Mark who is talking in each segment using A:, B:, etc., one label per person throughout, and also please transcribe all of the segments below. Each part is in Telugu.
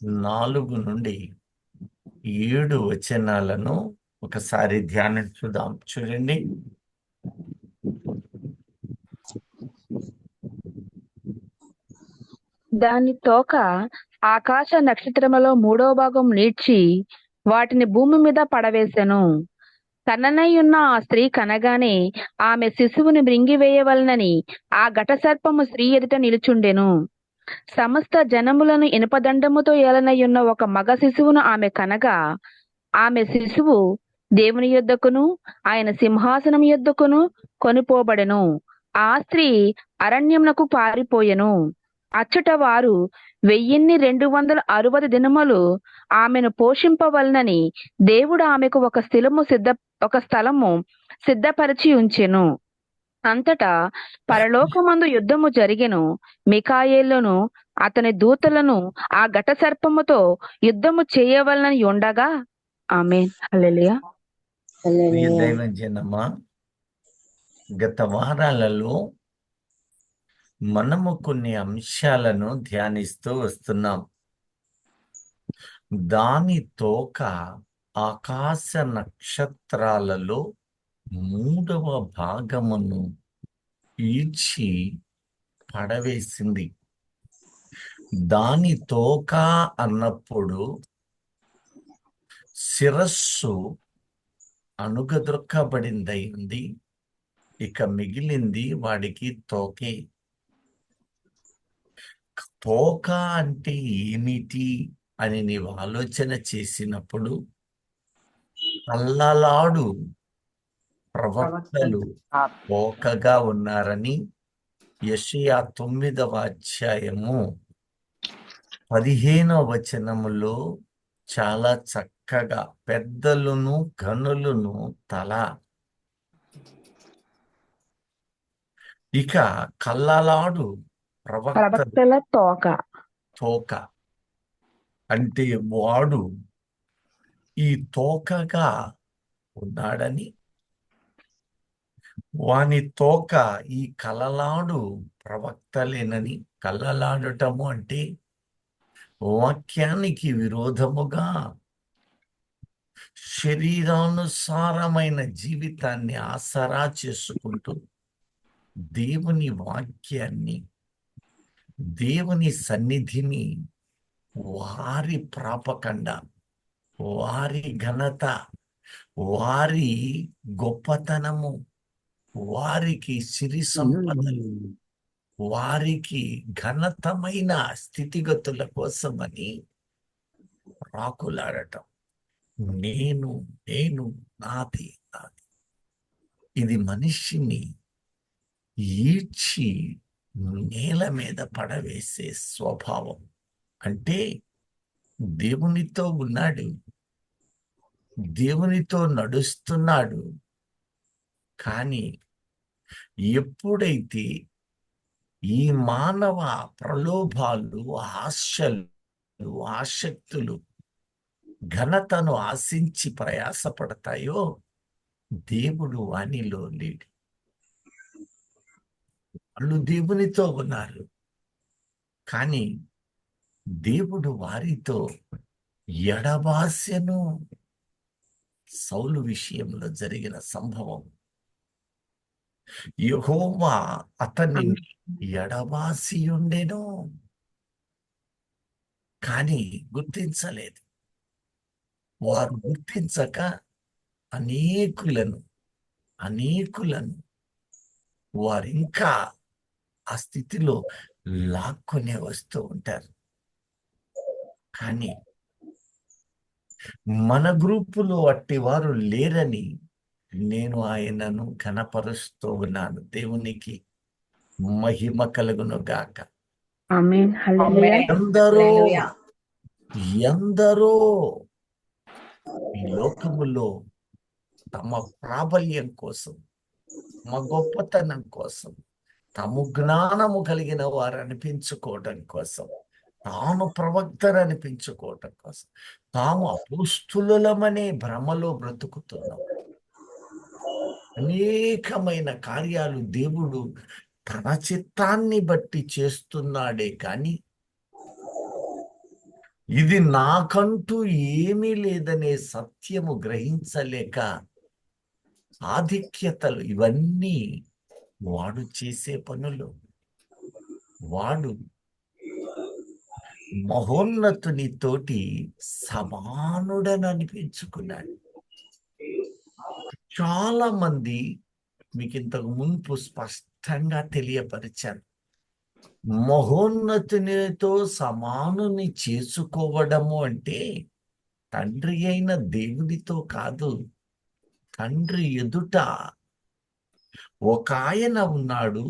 A: 4 నుండి 7 వచనాలను ఒకసారి ధ్యానించుదాం. చూడండి.
B: దాని తోక ఆకాశ నక్షత్రములో 3వ భాగం నీడ్చి వాటిని భూమి మీద పడవేసెను. కన్ననయ్యున్న ఆ స్త్రీ కనగానే ఆమె శిశువుని మృంగివేయవలనని ఆ ఘటసర్పము స్త్రీ ఎదుట నిలుచుండెను. సమస్త జనములను ఇనుపదండముతో ఏలనయ్యున్న ఒక మగ శిశువును ఆమె కనగా, ఆమె శిశువు దేవుని యొద్దకును ఆయన సింహాసనం యొద్దకును కొనిపోబడెను. ఆ స్త్రీ అరణ్యమునకు పారిపోయెను. అచ్చట వారు 1260 దినములు ఆమెను పోషింపవలనని దేవుడు ఆమెకు ఒక స్థలము సిద్ధపరిచి ఉంచెను. అంతటా పరలోకమందు యుద్ధము జరిగెను. మిఖాయేలును అతని దూతలను ఆ ఘటసర్పముతో యుద్ధము చేయవలనని ఉండగా. ఆమేన్. హల్లెలూయా.
A: ప్రియ దైవజనమా, గత వారాలలో మనము కొన్ని అంశాలను ధ్యానిస్తూ వస్తున్నాం. దాని తోక ఆకాశ నక్షత్రాలలో 3వ భాగమును ఈడ్చి పడవేసింది. దాని తోక అన్నప్పుడు శిరస్సు అణుగదొక్కబడింది. ఇక మిగిలింది వాడికి తోకే. తోక అంటే ఏమిటి అని నీవు ఆలోచన చేసినప్పుడు, అల్లలాడు ప్రవక్తలు తోకగా ఉన్నారని యెషయా 9వ అధ్యాయము 15వ వచనములో చాలా చక్కగా, పెద్దలును ఘనులను తల, ఇక కల్లలాడు
B: ప్రవక్తల
A: తోక అంటే వాడు ఈ తోకగా ఉన్నాడని, వాని తోక ఈ కలలాడు ప్రవక్తలేనని. కలలాడటము అంటే వాక్యానికి విరోధముగా శరీరానుసారమైన జీవితాన్ని ఆసరా చేసుకుంటూ దేవుని వాక్యాన్ని, దేవుని సన్నిధిని, వారి ప్రాపకండ, వారి ఘనత, వారి గొప్పతనము, వారికి సిరి సంపదలు, వారికి ఘనతమైన స్థితిగతుల కోసమని రాకులాడటం. నేను నేను నాది నాది. ఇది మనిషిని ఈడ్చి నేల మీద పడవేసే స్వభావం. అంటే దేవునితో ఉన్నాడు, దేవునితో నడుస్తున్నాడు, కానీ ఎప్పుడైతే ఈ మానవ ప్రలోభాలు, ఆశలు, ఆసక్తులు ఘనతను ఆశించి ప్రయాసపడతాయో, దేవుడు వానిలో లేడు. వాళ్ళు దేవునితో ఉన్నారు, కానీ దేవుడు వారితో ఎడబాసెను. సౌలు విషయంలో జరిగిన సంభవం. యెహోవా అతనిని ఎడబాసి ఉండెను, కానీ గుర్తించలేదు. వారు గుర్తించక అనేకులను వారు ఇంకా ఆ స్థితిలో లాక్కొనే వస్తూ ఉంటారు. కానీ మన గ్రూపులో అట్టి వారు లేరని నేను ఆయనను ఘనపరుస్తూ ఉన్నాను. దేవునికి మహిమ కలుగును గాక.
B: ఆమేన్. హల్లెలూయా.
A: ఎందరో ఈ లోకములో తమ ప్రాబల్యం కోసం, తమ గొప్పతనం కోసం, తాము జ్ఞానము కలిగిన వారు అనిపించుకోవటం కోసం, తాము ప్రవక్తను అనిపించుకోవటం కోసం, తాము అపోస్తులమనే భ్రమలో బ్రతుకుతున్నాం. అనేకమైన కార్యాలు దేవుడు తన చిత్తాన్ని బట్టి చేస్తున్నాడే కానీ ఇది నాకంటూ ఏమీ లేదనే సత్యము గ్రహించలేక ఆధిక్యతలు ఇవన్నీ వాడు చేసే పనులు. వాడు మహోన్నతుని తోటి సమానుడని అనిపించుకున్నాడు. చాలా మంది మీకు ఇంతకు మునుపు స్పష్టంగా తెలియపరిచాను. మహోన్నతునితో సమానుని చేసుకోవడము అంటే తండ్రి అయిన దేవునితో కాదు, తండ్రి ఎదుట ఒక ఆయన ఉన్నాడు.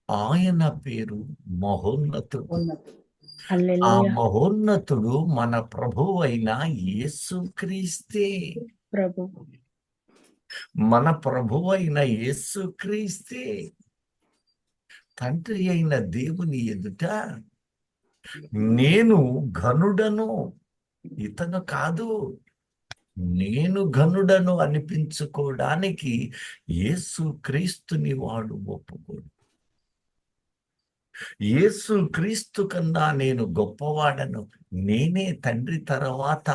A: ఆయన పేరు మహోన్నతుడు. ఆ
B: హల్లెలూయా.
A: మహోన్నతుడు మన ప్రభువు అయిన యేసుక్రీస్తే.
B: ప్రభు.
A: మన ప్రభువు అయిన యేసుక్రీస్తే తండ్రి అయిన దేవుని ఎదుట నేను ఘనుడను, ఇతను కాదు, నేను ఘనుడను అనిపించుకోవడానికి యేసుక్రీస్తుని వాడు ఒప్పుకోడు. యేసుక్రీస్తు కన్నా నేను గొప్పవాడను, నేనే తండ్రి తర్వాత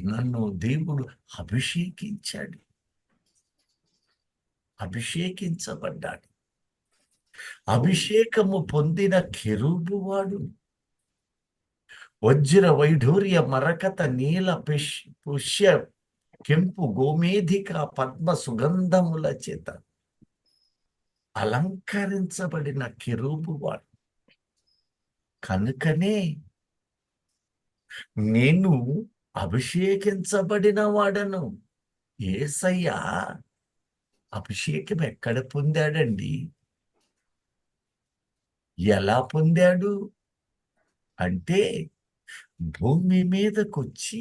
A: నన్ను దేవుడు అభిషేకించాడు, అభిషేకించబడ్డాడు. అభిషేకము పొందిన కెరూబు వాడు. వజ్ర వైఢూర్య మరకత నీల పుష్య కెంపు గోమేధిక పద్మ సుగంధముల చేత అలంకరించబడిన కెరూబు వాడు. కనుకనే నేను అభిషేకించబడిన వాడను. యేసయ్య అభిషేకం ఎక్కడ పొందాడండి? ఎలా పొందాడు అంటే భూమి మీదకొచ్చి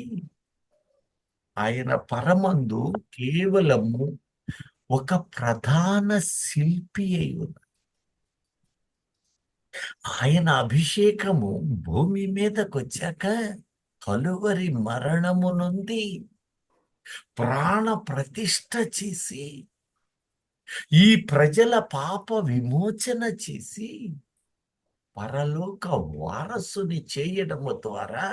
A: ఆయన పరమందు కేవలము ఒక ప్రధాన శిల్పి అయి ఉన్నాడు. ఆయన అభిషేకము భూమి మీదకొచ్చాక కలువరి మరణము నుండి ప్రాణ ప్రతిష్ఠ చేసి ఈ ప్రజల పాప విమోచన చేసి పరలోక వారసుని చేయడము ద్వారా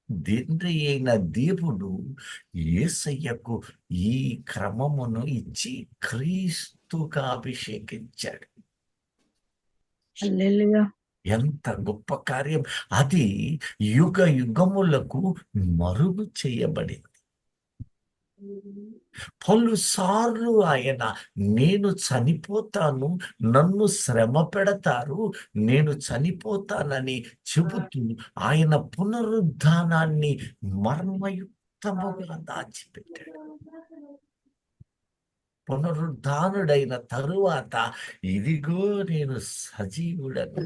A: తండ్రి అయిన దేవుడు యేసయ్యకు ఈ క్రమమును ఇచ్చి క్రీస్తుగా అభిషేకించాడు.
B: హల్లెలూయా.
A: ఎంత గొప్ప కార్యం! అది యుగ యుగములకు మరుగు చేయబడింది. పలుసార్లు ఆయన నేను చనిపోతాను, నన్ను శ్రమ పెడతారు, నేను చనిపోతానని చెబుతూ ఆయన పునరుద్ధానాన్ని మర్మయుక్తముగా దాచిపెట్టాడు. పునరుద్ధానుడైన తరువాత ఇదిగో నేను సజీవుడను.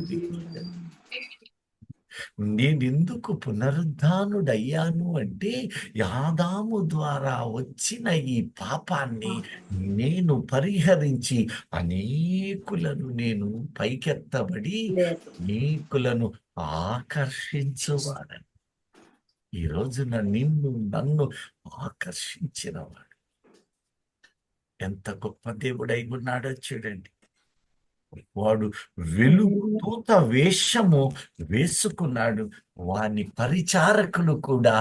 A: నేనెందుకు పునరుద్ధానుడయ్యాను అంటే ఆదాము ద్వారా వచ్చిన ఈ పాపాన్ని నేను పరిహరించి అనేకులను నేను పైకెత్తబడి అనేకులను ఆకర్షించువాడని. ఈ రోజున నిన్ను నన్ను ఆకర్షించినవాడు ఎంత గొప్ప దేవుడై ఉన్నాడో చూడండి. వాడు వెలుగు దూత వేషము వేసుకున్నాడు. వాని పరిచారకులు కూడా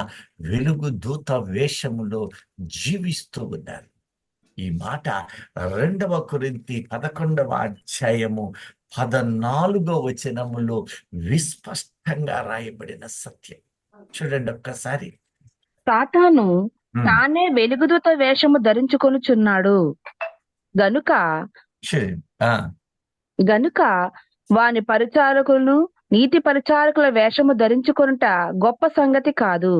A: వెలుగు దూత వేషములో జీవిస్తూ ఉన్నారు. ఈ మాట 2వ కొరింథీ 11వ అధ్యాయము 14వ వచనములో విస్పష్టంగా రాయబడిన సత్యం. చూడండి ఒక్కసారి.
B: సాతాను తానే వెలుగుదూత వేషము ధరించుకొనుచున్నాడు గనుక గనుక వాని పరిచారకులను నీతి పరిచారకుల వేషము ధరించుకొనుట గొప్ప సంగతి కాదు.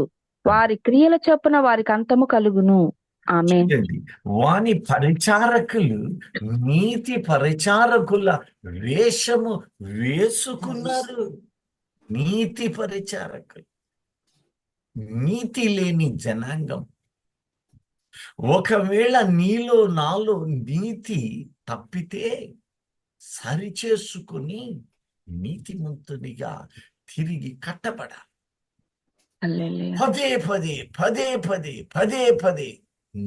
B: వారి క్రియల చొప్పున వారికి అంతము కలుగును. ఆమేన్.
A: వాని పరిచారకులు నీతి పరిచారకుల వేషము వేసుకున్నారు. నీతి పరిచారకులు, నీతి లేని జనాంగం. ఒకవేళ నీలో నాలో నీతి తప్పితే సరిచేసుకుని నీతిమంతునిగా తిరిగి కట్టబడాలి. పదే పదే పదే పదే పదే పదే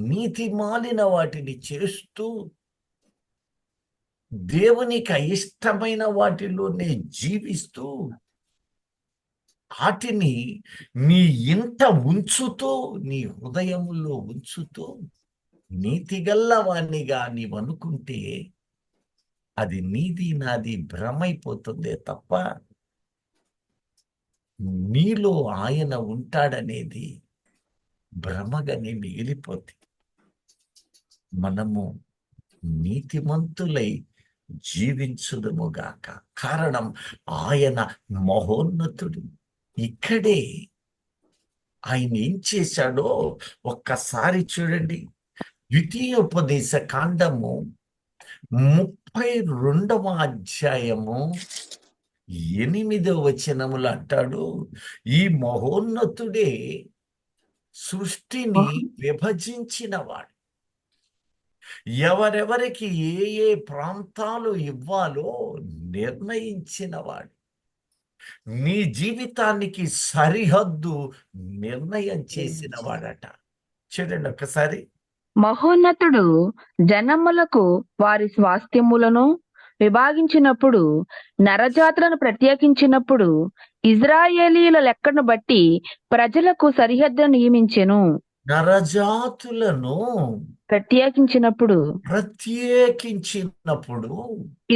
A: నీతి మాలిన వాటిని చేస్తూ దేవునికి అయిష్టమైన వాటిలోనే జీవిస్తూ వాటిని నీ ఇంట ఉంచుతూ, నీ హృదయములో ఉంచుతూ నీతిగల్లవాణ్ణిగా నీవనుకుంటే అది నీది నాది భ్రమైపోతుందే తప్ప నీలో ఆయన ఉంటాడనేది భ్రమగానే మిగిలిపోతుంది. మనము నీతిమంతులై జీవించుదుముగాక. కారణం ఆయన మహోన్నతుడు. ఇక్కడే ఆయన ఏం చేశాడో ఒక్కసారి చూడండి. ద్వితీయోపదేశ కాండము 32వ అధ్యాయము 8వ వచనములు అంటాడు, ఈ మహోన్నతుడే సృష్టిని విభజించినవాడు, ఎవరెవరికి ఏ ఏ ప్రాంతాలు ఇవ్వాలో నిర్ణయించినవాడు, నీ జీవితానికి సరిహద్దు నిర్ణయం చేసినవాడట. చూడండి ఒకసారి.
B: మహోన్నతుడు జనములకు వారి స్వాస్థ్యములను విభాగించినప్పుడు, నరజాతులను ప్రత్యేకించినప్పుడు, ఇజ్రాయేలీల లెక్కను బట్టి ప్రజలకు సరిహద్దును నియమించెను.
A: నరజాతులను
B: ప్రత్యేకించినప్పుడు,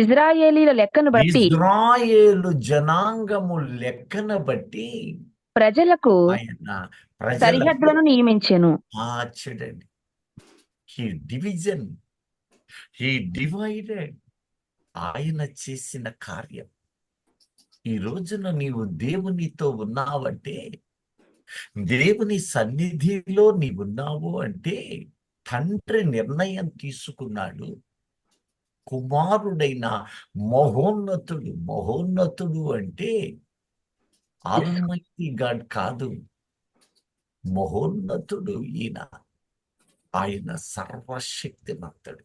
A: ఇజ్రాయేలీల
B: లెక్కను బట్టి,
A: ఇజ్రాయేలు జనాంగము లెక్కను బట్టి
B: ప్రజలకు
A: ఆయన
B: సరిహద్దులను నియమించెను.
A: చూడండి, హీ డివైడెడ్. ఆయన చేసిన కార్యం. ఈ రోజున నీవు దేవునితో ఉన్నావంటే, దేవుని సన్నిధిలో నీవున్నావు అంటే, తండ్రి నిర్ణయం తీసుకున్నాడు. కుమారుడైన మహోన్నతుడు అంటే ఆల్మైటీ గాడ్ కాదు, మహోన్నతుడు ఈయన. ఆయన సర్వశక్తిమంతుడు.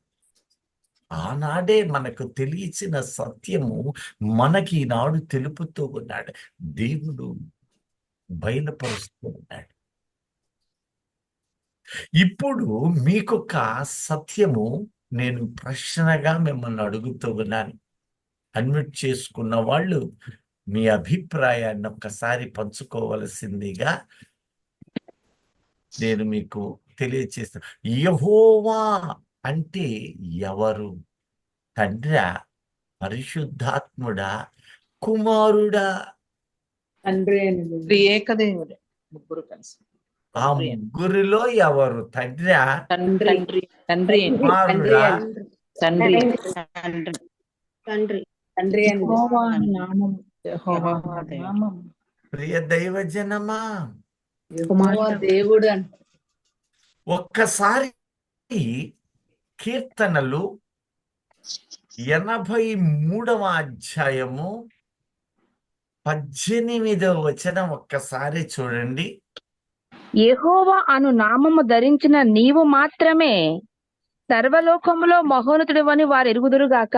A: ఆనాడే మనకు తెలిసిన సత్యము మనకి ఈనాడు తెలుపుతూ ఉన్నాడు. దేవుడు బయలుపరుస్తూ ఉన్నాడు. ఇప్పుడు మీకొక సత్యము నేను ప్రశ్నగా మిమ్మల్ని అడుగుతూ ఉన్నాను. అన్మ్యూట్ చేసుకున్న వాళ్ళు మీ అభిప్రాయాన్ని ఒక్కసారి పంచుకోవలసిందిగా నేను మీకు తెలియచేస్తాను. యెహోవా అంటే ఎవరు? తండ్రా, పరిశుద్ధాత్ముడా, కుమారుడా?
C: ఏకదేవుడే, ముగ్గురు కలిసి.
A: ఆ ముగ్గురిలో ఎవరు? తండ్రా, కుమారుడా, ప్రియ దైవజనమా,
C: దేవుడు.
A: ఒక్కసారి కీర్తనలు 83వ అధ్యాయము 18వ వచనం ఒక్కసారి చూడండి.
B: యెహోవా అను నామము ధరించిన నీవు మాత్రమే సర్వలోకములో మహోన్నతుడివని వారు ఎరుగుదురుగాక.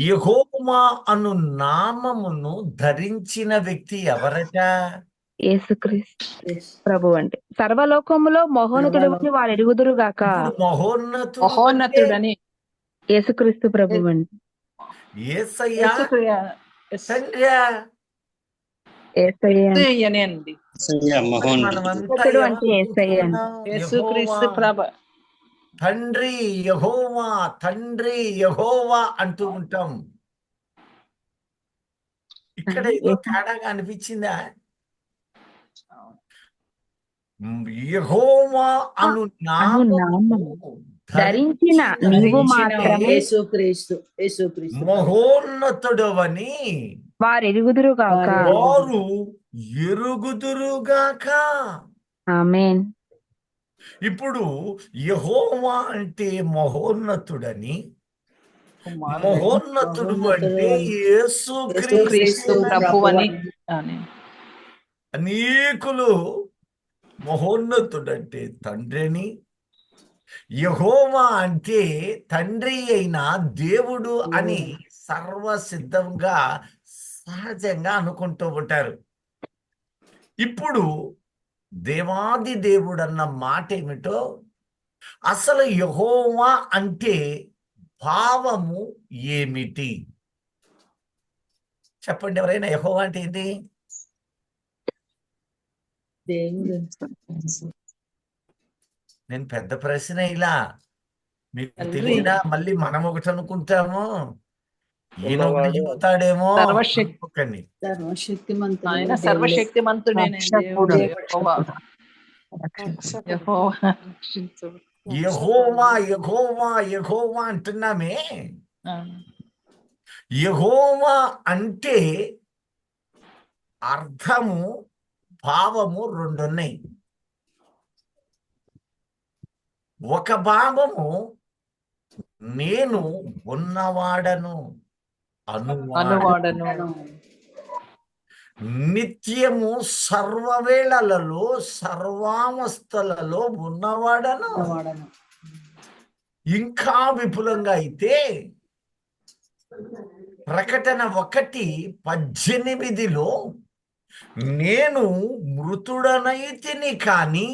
A: యెహోవా అను నామమును ధరించిన వ్యక్తి ఎవరట?
B: యేసుక్రీస్తు ప్రభు అంటే. సర్వలోకములో మహోన్నతుడివని వారు ఎరుగుదురుగాక.
C: మహోన్నతుడని
B: యేసుక్రీస్తు ప్రభు అంటే.
A: యేసయ్యా తండ్రి
C: యేసయ్యనండి.
B: మహోన్నతుడు అంటే యేసయ్య.
C: యేసుక్రీస్తు ప్రభు
A: తండ్రి యెహోవా, తండ్రి యెహోవా అంటూ ఉంటాం. ఇక్కడ ఏదో తేడాగా అనిపించిందా? యెహోవా అను నామము
B: ధరించిన నీవు మాత్రమే
A: మహోన్నతుడవని
B: వారు ఎరుగుదురుగాక.
A: వారు ఎరుగుదురుగాక.
B: ఆమేన్.
A: ఇప్పుడు యెహోవా అంటే మహోన్నతుడని, మహోన్నతుడు అంటే యేసుక్రీస్తు ప్రభువని అనేకులు మహోన్నతుడంటే తండ్రిని, యెహోవా అంటే తండ్రి అయిన దేవుడు అని సర్వసిద్ధంగా సహజంగా అనుకుంటూ ఉంటారు. ఇప్పుడు దేవాది దేవుడు అన్న మాట ఏమిటో, అసలు యెహోవా అంటే భావము ఏమిటి చెప్పండి ఎవరైనా. యెహోవా అంటే ఏంటి?
C: దేవుడు.
A: నేను పెద్ద ప్రశ్న ఇలా మీకు
C: తండ్రి.
A: తెలిసినా మళ్ళీ మనం ఒకటి అనుకుంటాము, ఈయన ఒకటి
D: ఉన్నవాడు.
A: చెబుతాడేమో
C: సర్వశక్తి.
A: అనుకోకండి.
C: సర్వశక్తిమంతుడు
E: ఆయన
C: దేవుడే.
E: సర్వశక్తిమంతుడేనే
C: రక్షకుడు.
E: దేవుడు యెహోవా. యెహోవా.
A: యెహోవా యెహోవా యెహోవా అంటున్నామే.
C: ఆ,
A: యెహోవా అంటే అర్థము, భావము రెండు ఉన్నాయి. ఒక భావము నేను ఉన్నవాడను,
C: అనువాడను.
A: నిత్యము సర్వవేళలలో సర్వావస్థలలో ఉన్నవాడను.
C: అనువాడను.
A: ఇంకా విపులంగా అయితే ప్రకటన 1:18 నేను మృతుడనైతిని కాని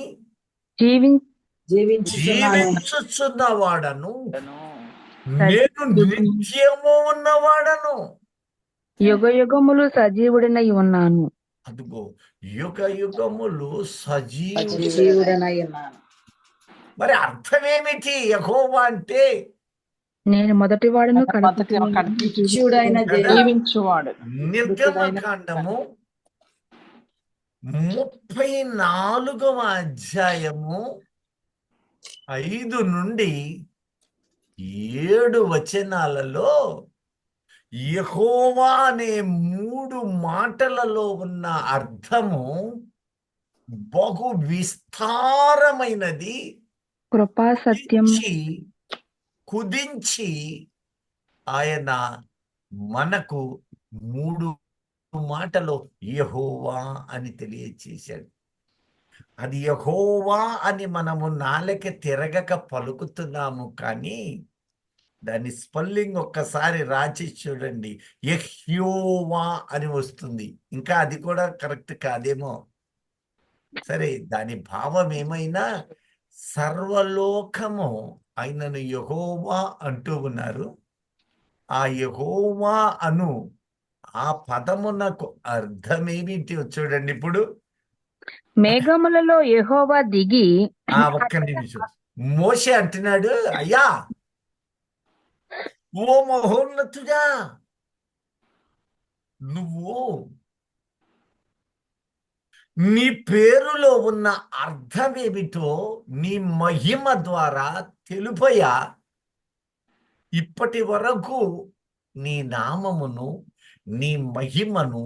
A: జీవించుచున్నవాడను, నేను నిత్యము ఉన్నవాడను.
B: యుగ యుగములు సజీవుడినై ఉన్నాను.
A: అదిగో యుగ యుగములు సజీవుడు.
C: జీవుడనై ఉన్నాను.
A: మరి అర్థమేమిటి యెహోవా అంటే?
B: నేను మొదటివాడును
C: జీవుడైన
E: జీవించువాడు.
A: నిర్గమకాండము 34వ అధ్యాయము 5 నుండి 7 వచనాలలో యెహోవా అనే 3 మాటలలో ఉన్న అర్థము బహు విస్తారమైనది.
B: కృపా సత్యం
A: కుదించి ఆయన మనకు 3 మాటలో యెహోవా అని తెలియచేశాడు. అది యెహోవా అని మనము నాలుక తిరగక పలుకుతున్నాము, కానీ దాని స్పెల్లింగ్ ఒక్కసారి రాసి చూడండి, యెహోవా అని వస్తుంది. ఇంకా అది కూడా కరెక్ట్ కాదేమో. సరే, దాని భావం ఏమైనా సర్వలోకము ఆయనను యెహోవా అంటూ ఉన్నారు. ఆ యెహోవా అను ఆ పదమునకు అర్థమేమిటి చూడండి. ఇప్పుడు
B: మేఘములలో యెహోవా దిగి
A: ఒక్క నిమిషం. మోషే అంటున్నాడు, అయ్యా ఓ మహోన్నతుడా, నువ్వు నీ పేరులో ఉన్న అర్థమేమిటో నీ మహిమ ద్వారా తెలుపయా. ఇప్పటి వరకు నీ నామమును, నీ మహిమను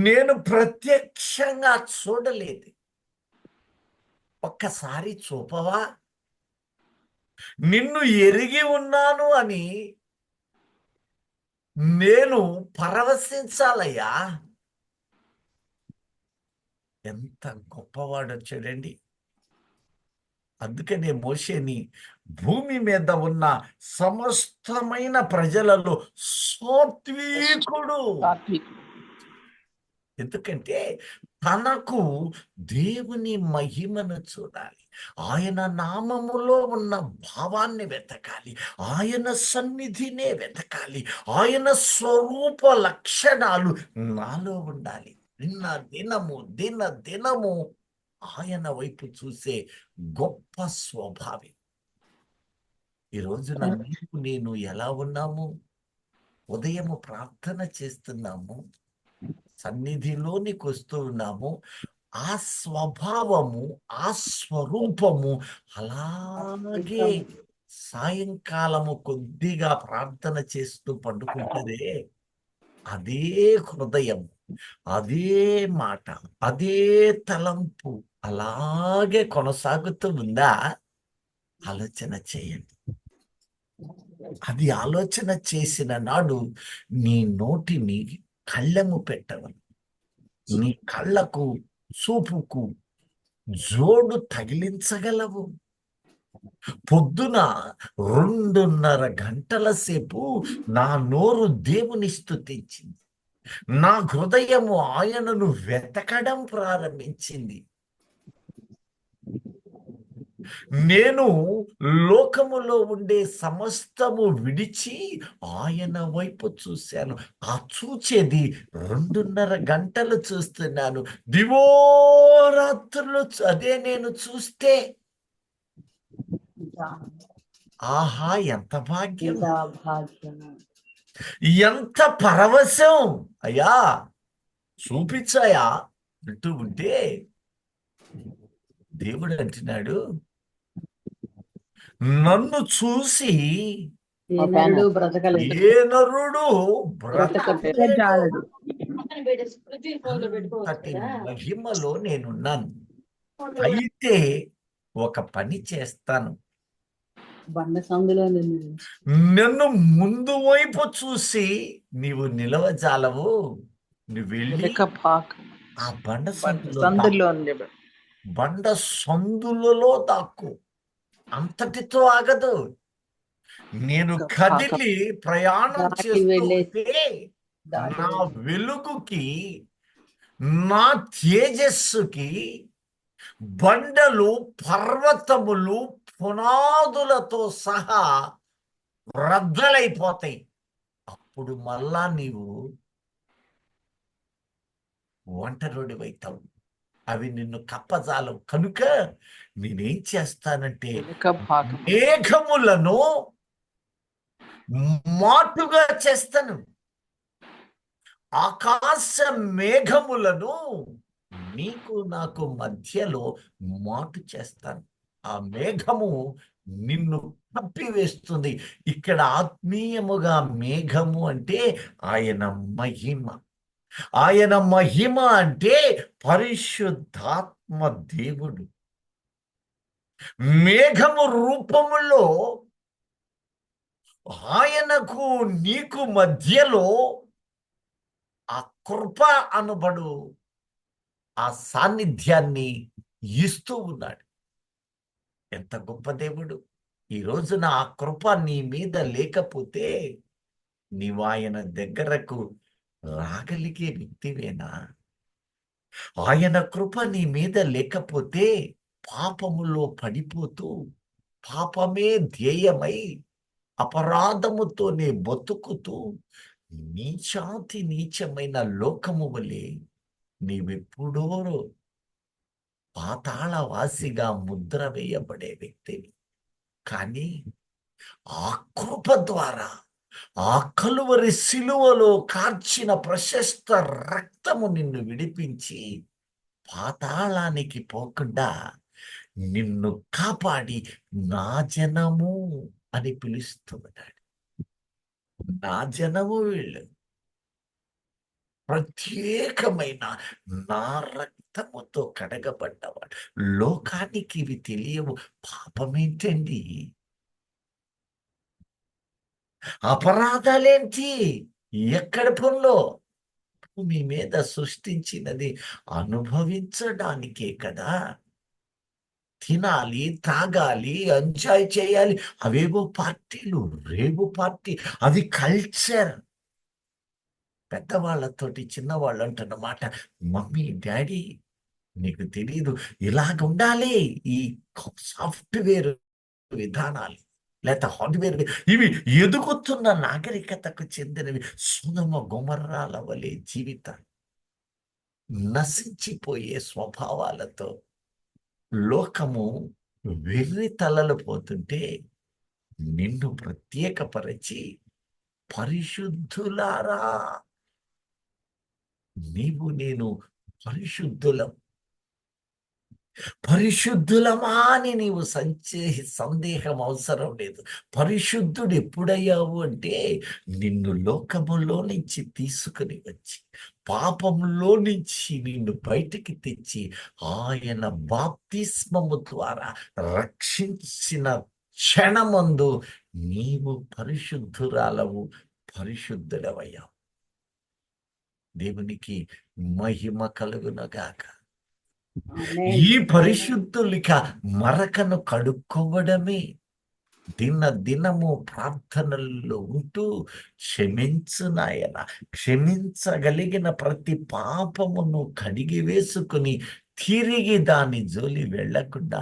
A: నేను ప్రత్యక్షంగా చూడలేదు. ఒక్కసారి చూపవా? నిన్ను ఎరిగి ఉన్నాను అని నేను పరవశించాలయ్యా. ఎంత గొప్పవాడో చూడండి. అందుకనే మోషేని భూమి మీద ఉన్న సమస్తమైన ప్రజలలో సాత్వికుడు. ఎందుకంటే తనకు దేవుని మహిమను చూడాలి, ఆయన నామములో ఉన్న భావాన్ని వెతకాలి, ఆయన సన్నిధినే వెతకాలి, ఆయన స్వరూప లక్షణాలు నాలో ఉండాలి. దినము ఆయన వైపు చూసే గొప్ప స్వభావి. ఈ రోజున నేను ఎలా ఉన్నాము? ఉదయము ప్రార్థన చేస్తున్నాము, సన్నిధిలోనికి వస్తూ ఉన్నాము. ఆ స్వభావము, ఆ స్వరూపము అలాగే సాయంకాలము కొద్దిగా ప్రార్థన చేస్తూ పండుకుంటదే, అదే హృదయం, అదే మాట, అదే తలంపు అలాగే కొనసాగుతూ ఉందా? ఆలోచన చేయండి. అది ఆలోచన చేసిన నాడు నీ నోటిని కళ్ళెము పెట్టవను, నీ కళ్ళకు చూపుకు జోడు తగిలించగలవు. పొద్దున 2:30 గంటల సేపు నా నోరు దేవుని స్తుతించింది, నా హృదయము ఆయనను వెతకడం ప్రారంభించింది. నేను లోకములో ఉండే సమస్తము విడిచి ఆయన వైపు చూశాను. ఆ చూచేది 2:30 గంటలు చూస్తున్నాను. దివోరాత్రులు అదే నేను చూస్తే ఆహా ఎంత భాగ్యం,
C: ఎంత భాగ్యం.
A: ఎంత పరవశం. అయ్యా చూపించాయా అంటూ ఉంటే దేవుడు అంటున్నాడు, నన్ను చూసి
C: ఏ నరుడు బ్రతకలేదు.
A: ఏ నరుడు బ్రతకలేడు.
B: జాలడు.
A: అంతటి మహిమలో నేనున్నాను. అయితే ఒక పని చేస్తాను,
C: బండ సందులో నిన్ను
A: నన్ను ముందు వైపు చూసి నీవు నిలవజాలవు. నువ్వు వెళ్ళి
E: వెనుక భాగం
A: ఆ బండ సందులో
E: సందులో ఉంది.
A: బండ సందులలో దాక్కు. అంతటితో ఆగదు. నేను కదిలి ప్రయాణం
C: దాటి
A: చేస్తూ
C: వెళ్ళే
A: ఉంటే
C: దాటి
A: నా వెలుగుకి, నా తేజస్సుకి బండలు, పర్వతములు పునాదులతో సహా రద్దలైపోతాయి. అప్పుడు మళ్ళా నీవు ఒంటరివైతావు. అవి నిన్ను కప్పజాలవు. కనుక నేనేం చేస్తానంటే
E: వెనుక భాగం
A: మేఘములను మాటుగా చేస్తాను. ఆకాశ మేఘములను నీకు నాకు మధ్యలో మాటు చేస్తాను. ఆ మేఘము నిన్ను కప్పివేస్తుంది. ఇక్కడ ఆత్మీయముగా మేఘము అంటే ఆయన మహిమ. ఆయన మహిమ అంటే పరిశుద్ధాత్మ దేవుడు. మేఘము రూపములో ఆయనకు నీకు మధ్యలో ఆ కృప అనబడు ఆ సాన్నిధ్యాన్ని ఇస్తూ ఉన్నాడు. ఎంత గొప్ప దేవుడు. ఈ రోజున ఆ కృప నీ మీద లేకపోతే నీవు ఆయన దగ్గరకు రాగలిగే వ్యక్తివేనా? ఆయన కృప నీ మీద లేకపోతే పాపములో పడిపోతూ, పాపమే ధ్యేయమై అపరాధముతోనే బతుకుతూ నీచాతి నీచమైన లోకము వలె నీవెప్పుడో పాతాళవాసిగా ముద్ర వేయబడే వ్యక్తివి. కానీ ఆ కృప ద్వారా, ఆ కలువరి సిలువలో కార్చిన ప్రశస్త రక్తము నిన్ను విడిపించి పాతాళానికి పోకుండా నిన్ను కాపాడి నా జనము అని పిలుస్తున్నాడు. నా జనము వీళ్ళు, ప్రత్యేకమైన నా రక్తముతో కడగబడ్డవాడు. లోకానికి ఇవి తెలియవు. పాపమేంటండి, అపరాధాలేంటి, ఎక్కడ పనులో భూమి మీద సృష్టించినది అనుభవించడానికే కదా. తినాలి, తాగాలి, ఎంజాయ్ చేయాలి. అవేవో పార్టీలు, రేవు పార్టీ, అది కల్చర్. పెద్దవాళ్ళతోటి చిన్నవాళ్ళు అంటున్న మాట, మమ్మీ డాడీ నీకు తెలియదు, ఇలాగ ఉండాలి. ఈ సాఫ్ట్వేర్ విధానాలు లేకపోతే హార్డ్వేర్ ఇవి ఎదుగుతున్న నాగరికతకు చెందినవి. సొదొమ గొమొర్రాల వలె జీవితాలు, నశించిపోయే స్వభావాలతో లోకము వెర్రి తలలు పోతుంటే నిన్ను ప్రత్యేకపరిచి, పరిశుద్ధులారా, నీవు నేను పరిశుద్ధులమా అని నీవు సందేహం అవసరం లేదు. పరిశుద్ధుడు ఎప్పుడయ్యావు అంటే నిన్ను లోకములో నుంచి తీసుకుని వచ్చి, పాపంలో నుంచి నిన్ను బయటికి తెచ్చి ఆయన బాప్తిస్మము ద్వారా రక్షించిన క్షణమందు నీవు పరిశుద్ధురాలవు, పరిశుద్ధుడవయ్యావు. దేవునికి మహిమ కలుగునగాక. ఈ పరిశుద్ధులిక మరకను కడుక్కోవడమే, దినము ప్రార్థనల్లో ఉంటూ క్షమించు నాయన, క్షమించగలిగిన ప్రతి పాపమును కడిగి వేసుకుని తిరిగి దాని జోలి వెళ్ళకుండా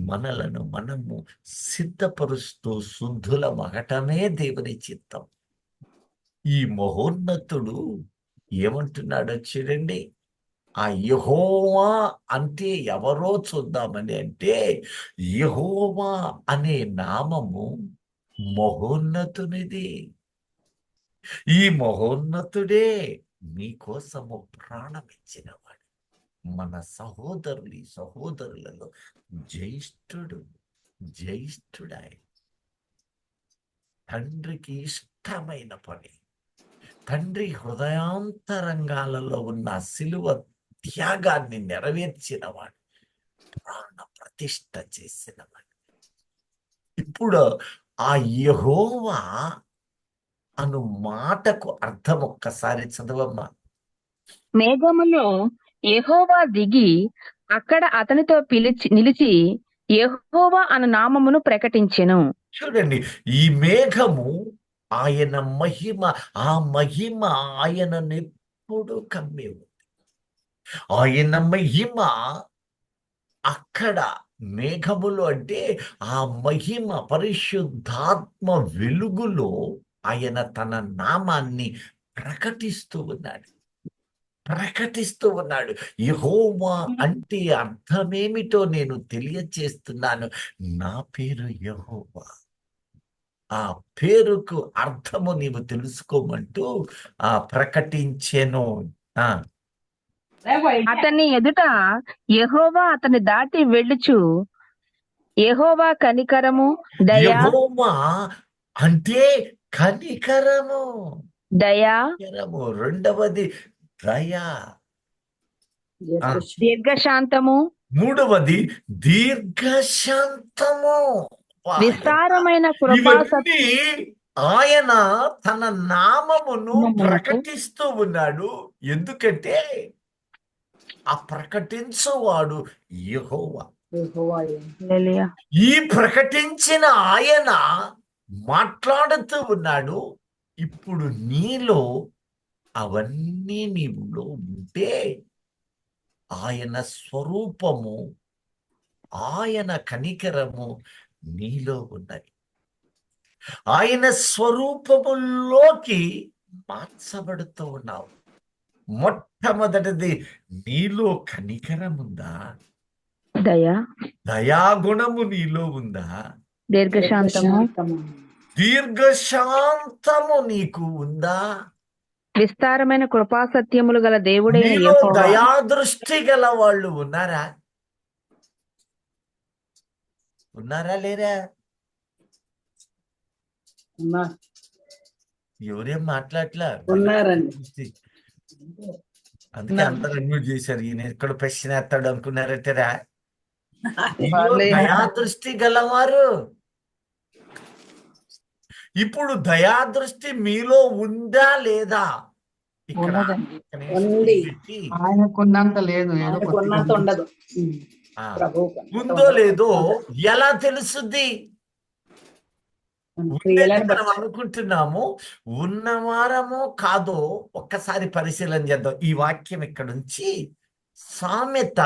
A: మనలను మనము సిద్ధపరుస్తూ శుద్ధుల మగటమే దేవుని చిత్తం. ఈ మహోన్నతుడు ఏమంటున్నాడో చూడండి. ఆ యెహోవా అంటే ఎవరో చూద్దామని అంటే, యెహోవా అనే నామము మహోన్నతునిది. ఈ మహోన్నతుడే మీకోసము ప్రాణం ఇచ్చినవాడు. మన సహోదరులలో జ్యేష్ఠుడాయన. తండ్రికి ఇష్టమైన పని, తండ్రి హృదయాంతరంగాలలో ఉన్న సిలువ త్యాగాన్ని నెరవేర్చినవాడు, ప్రాణ ప్రతిష్ఠ చేసినవాడు. ఇప్పుడు ఆ యెహోవా అను మాటకు అర్థం ఒక్కసారి చదవమ్మా.
B: మేఘములో యెహోవా దిగి అక్కడ అతనితో నిలిచి యెహోవా అను నామమును ప్రకటించెను.
A: చూడండి, ఈ మేఘము ఆయన మహిమ, ఆ మహిమ ఆయనను ఎప్పుడు కమ్మి ఉంది. ఆయన మహిమ అక్కడ మేఘములు అంటే ఆ మహిమ పరిశుద్ధాత్మ వెలుగులో ఆయన తన నామాన్ని ప్రకటిస్తూ ఉన్నాడు. యెహోవా అంటే అర్థమేమిటో నేను తెలియచేస్తున్నాను. నా పేరు యెహోవా. ఆ పేరుకు అర్థము నీవు తెలుసుకోమంటూ ప్రకటించెను.
B: అతని ఎదుట యెహోవా అతని దాటి వెళ్ళుచు యెహోవా కనికరము దయా
A: యెహోవా అంటే కనికరము,
B: దయా
A: రెండవది దయా,
B: దీర్ఘశాంతము,
A: మూడవది దీర్ఘశాంతము.
B: విస్తారమైన
A: ఇవన్నీ ఆయన తన నామమును ప్రకటిస్తూ ఉన్నాడు. ఎందుకంటే ఆ ప్రకటించువాడు యెహోవా. ఈ ప్రకటించిన ఆయన మాట్లాడుతూ ఉన్నాడు. ఇప్పుడు నీలో అవన్నీ నీలో ఉంటే ఆయన స్వరూపము, ఆయన కనికరము నీలో ఉన్నది. ఆయన స్వరూపములోకి మార్చబడుతూ ఉన్నావు. మొట్టమొదటిది, నీలో కనికరముందా? దయాగుణము నీలో ఉందా? దీర్ఘశాంతము నీకు ఉందా?
B: విస్తారమైన కృపాసత్యములు గల దేవుడైన
A: నీలో
B: యెహోవా.
A: దయాదృష్టి గల వాళ్ళు ఉన్నారా లేరా? ఎవరేం మాట్లాడట్లా.
C: ఉన్నారండి.
A: అందుకే అందరూ అన్మ్యూట్ చేశారు. ఈయన ఎక్కడ ప్రశ్న ఎత్తాడు అనుకున్నారటరా. దయాదృష్టి గలవారు. ఇప్పుడు దయాదృష్టి మీలో ఉందా లేదా? ఇక్కడ
E: ఆయనకున్నంత లేదు,
C: ఉండదు.
A: ఉందో లేదో ఎలా తెలుసుద్ది? మనం అనుకుంటున్నాము, ఉన్నవారమో కాదో ఒక్కసారి పరిశీలన చేద్దాం. ఈ వాక్యం ఇక్కడ నుంచి సామెత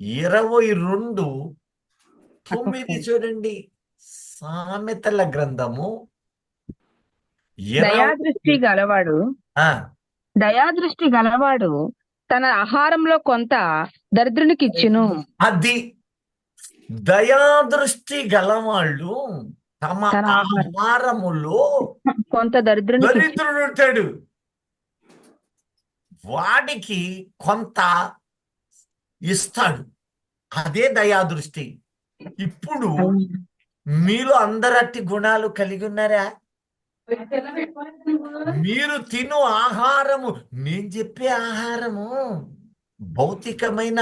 A: 22:9 చూడండి. సామెతల గ్రంథము
B: దయాదృష్టి గలవాడు తన ఆహారంలో కొంత దరిద్రునికి ఇచ్చును.
A: అది దయాదృష్టి గలవాళ్ళు తమ ఆహారములో
B: కొంత దరిద్రుడు
A: ఉంటాడు, వాడికి కొంత ఇస్తాడు. అదే దయాదృష్టి. ఇప్పుడు మీలో అందరట్టి గుణాలు కలిగి ఉన్నారా? మీరు తిను ఆహారము, నేను చెప్పే ఆహారము భౌతికమైన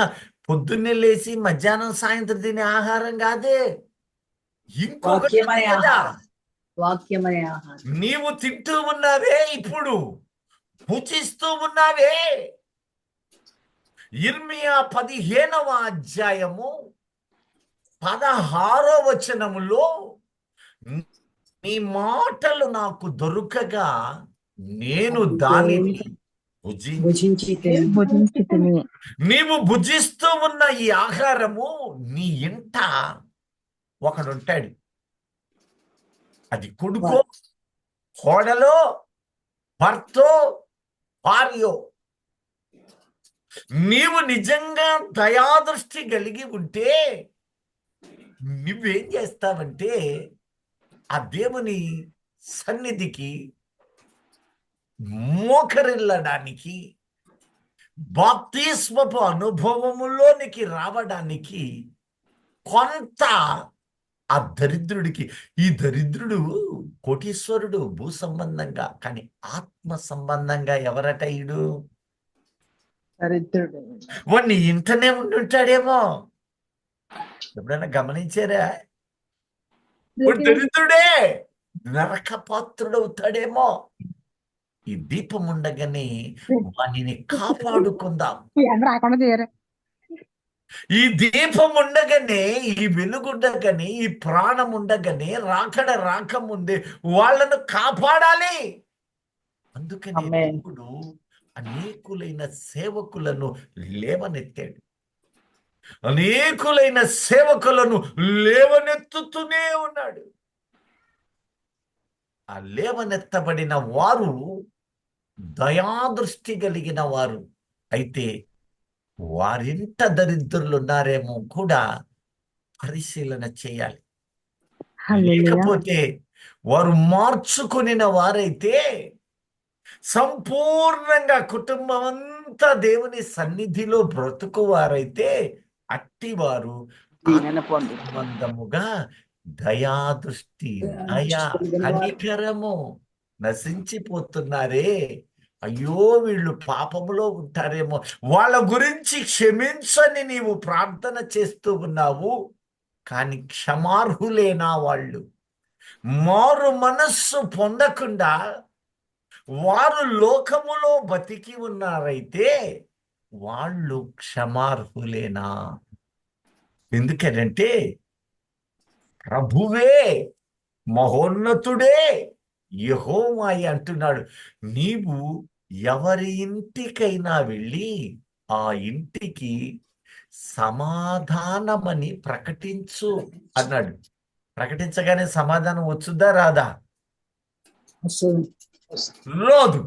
A: పొద్దున్నే లేచి మధ్యాహ్నం సాయంత్రం తినే ఆహారం కాదే. ఇంకొకటి నీవు తింటూ ఉన్నావే, ఇప్పుడు భుజిస్తూ ఉన్నావే. ఇర్మియా 15వ అధ్యాయము 16వ వచనములో, నీ మాటలు నాకు దొరకగా నేను దానిని
C: భుజించి తిని
B: భుజించి తిని
A: నీవు భుజిస్తూ ఉన్న ఈ ఆహారము నీ ఇంట ఒకడుంటాడు. అది కొడుకో, కోడలో, భర్తో, భార్యో. నీవు నిజంగా దయాదృష్టి కలిగి ఉంటే నువ్వేం చేస్తావంటే ఆ దేవుని సన్నిధికి మోకరిల్లడానికి, బాప్తిస్మపు అనుభవములోనికి రావడానికి కొంత ఆ దరిద్రుడికి, ఈ దరిద్రుడు కోటీశ్వరుడు భూ సంబంధంగా, కానీ ఆత్మ సంబంధంగా ఎవరట ఈడు?
E: దరిద్రుడు.
A: వాడిని ఇంటనే ఉండుంటాడేమో. ఎప్పుడైనా గమనించారా? వాడు దరిద్రుడే, నరక పాత్రుడవుతాడేమో. ఈ దీపం ఉండగానే వానిని కాపాడుకుందాం.
B: రాకుండా చేయరా.
A: ఈ దీపం ఉండగానే, ఈ వెలుగుండగానే, ఈ ప్రాణం ఉండగానే, రాకడ రాకముందే వాళ్ళను కాపాడాలి. అందుకని
E: ఆమేన్.
A: దేవుడు అనేకులైన సేవకులను లేవనెత్తాడు. అనేకులైన సేవకులను లేవనెత్తుతూనే ఉన్నాడు. ఆ లేవనెత్తబడిన వారు దయాదృష్టి కలిగిన వారు. అయితే వారింట దరిద్రులు ఉన్నారేమో కూడా పరిశీలన చేయాలి.
B: హల్లెలూయా.
A: లేకపోతే వారు మార్చుకునిన వారైతే, సంపూర్ణంగా కుటుంబం అంతా దేవుని సన్నిధిలో బ్రతుకువారైతే, అట్టివారు
E: దీనెన పొందు.
A: సంబంధముగా దయాదృష్టి, దయ, కనికరము నశించిపోతున్నారే. అయ్యో వీళ్ళు పాపములో ఉంటారేమో, వాళ్ళ గురించి క్షమించని నీవు ప్రార్థన చేస్తూ ఉన్నావు. కానీ క్షమార్హులేనా వాళ్ళు? మారు మనస్సు పొందకుండా వారు లోకములో బతికి ఉన్నారైతే వాళ్ళు క్షమార్హులేనా? ఎందుకనంటే ప్రభువే, మహోన్నతుడే యెహోవాయే అంటున్నాడు, నీవు ఎవరి ఇంటికైనా వెళ్ళి ఆ ఇంటికి సమాధానమని ప్రకటించు అన్నాడు. ప్రకటించగానే సమాధానం వచ్చుద్దా రాదా? రాదు.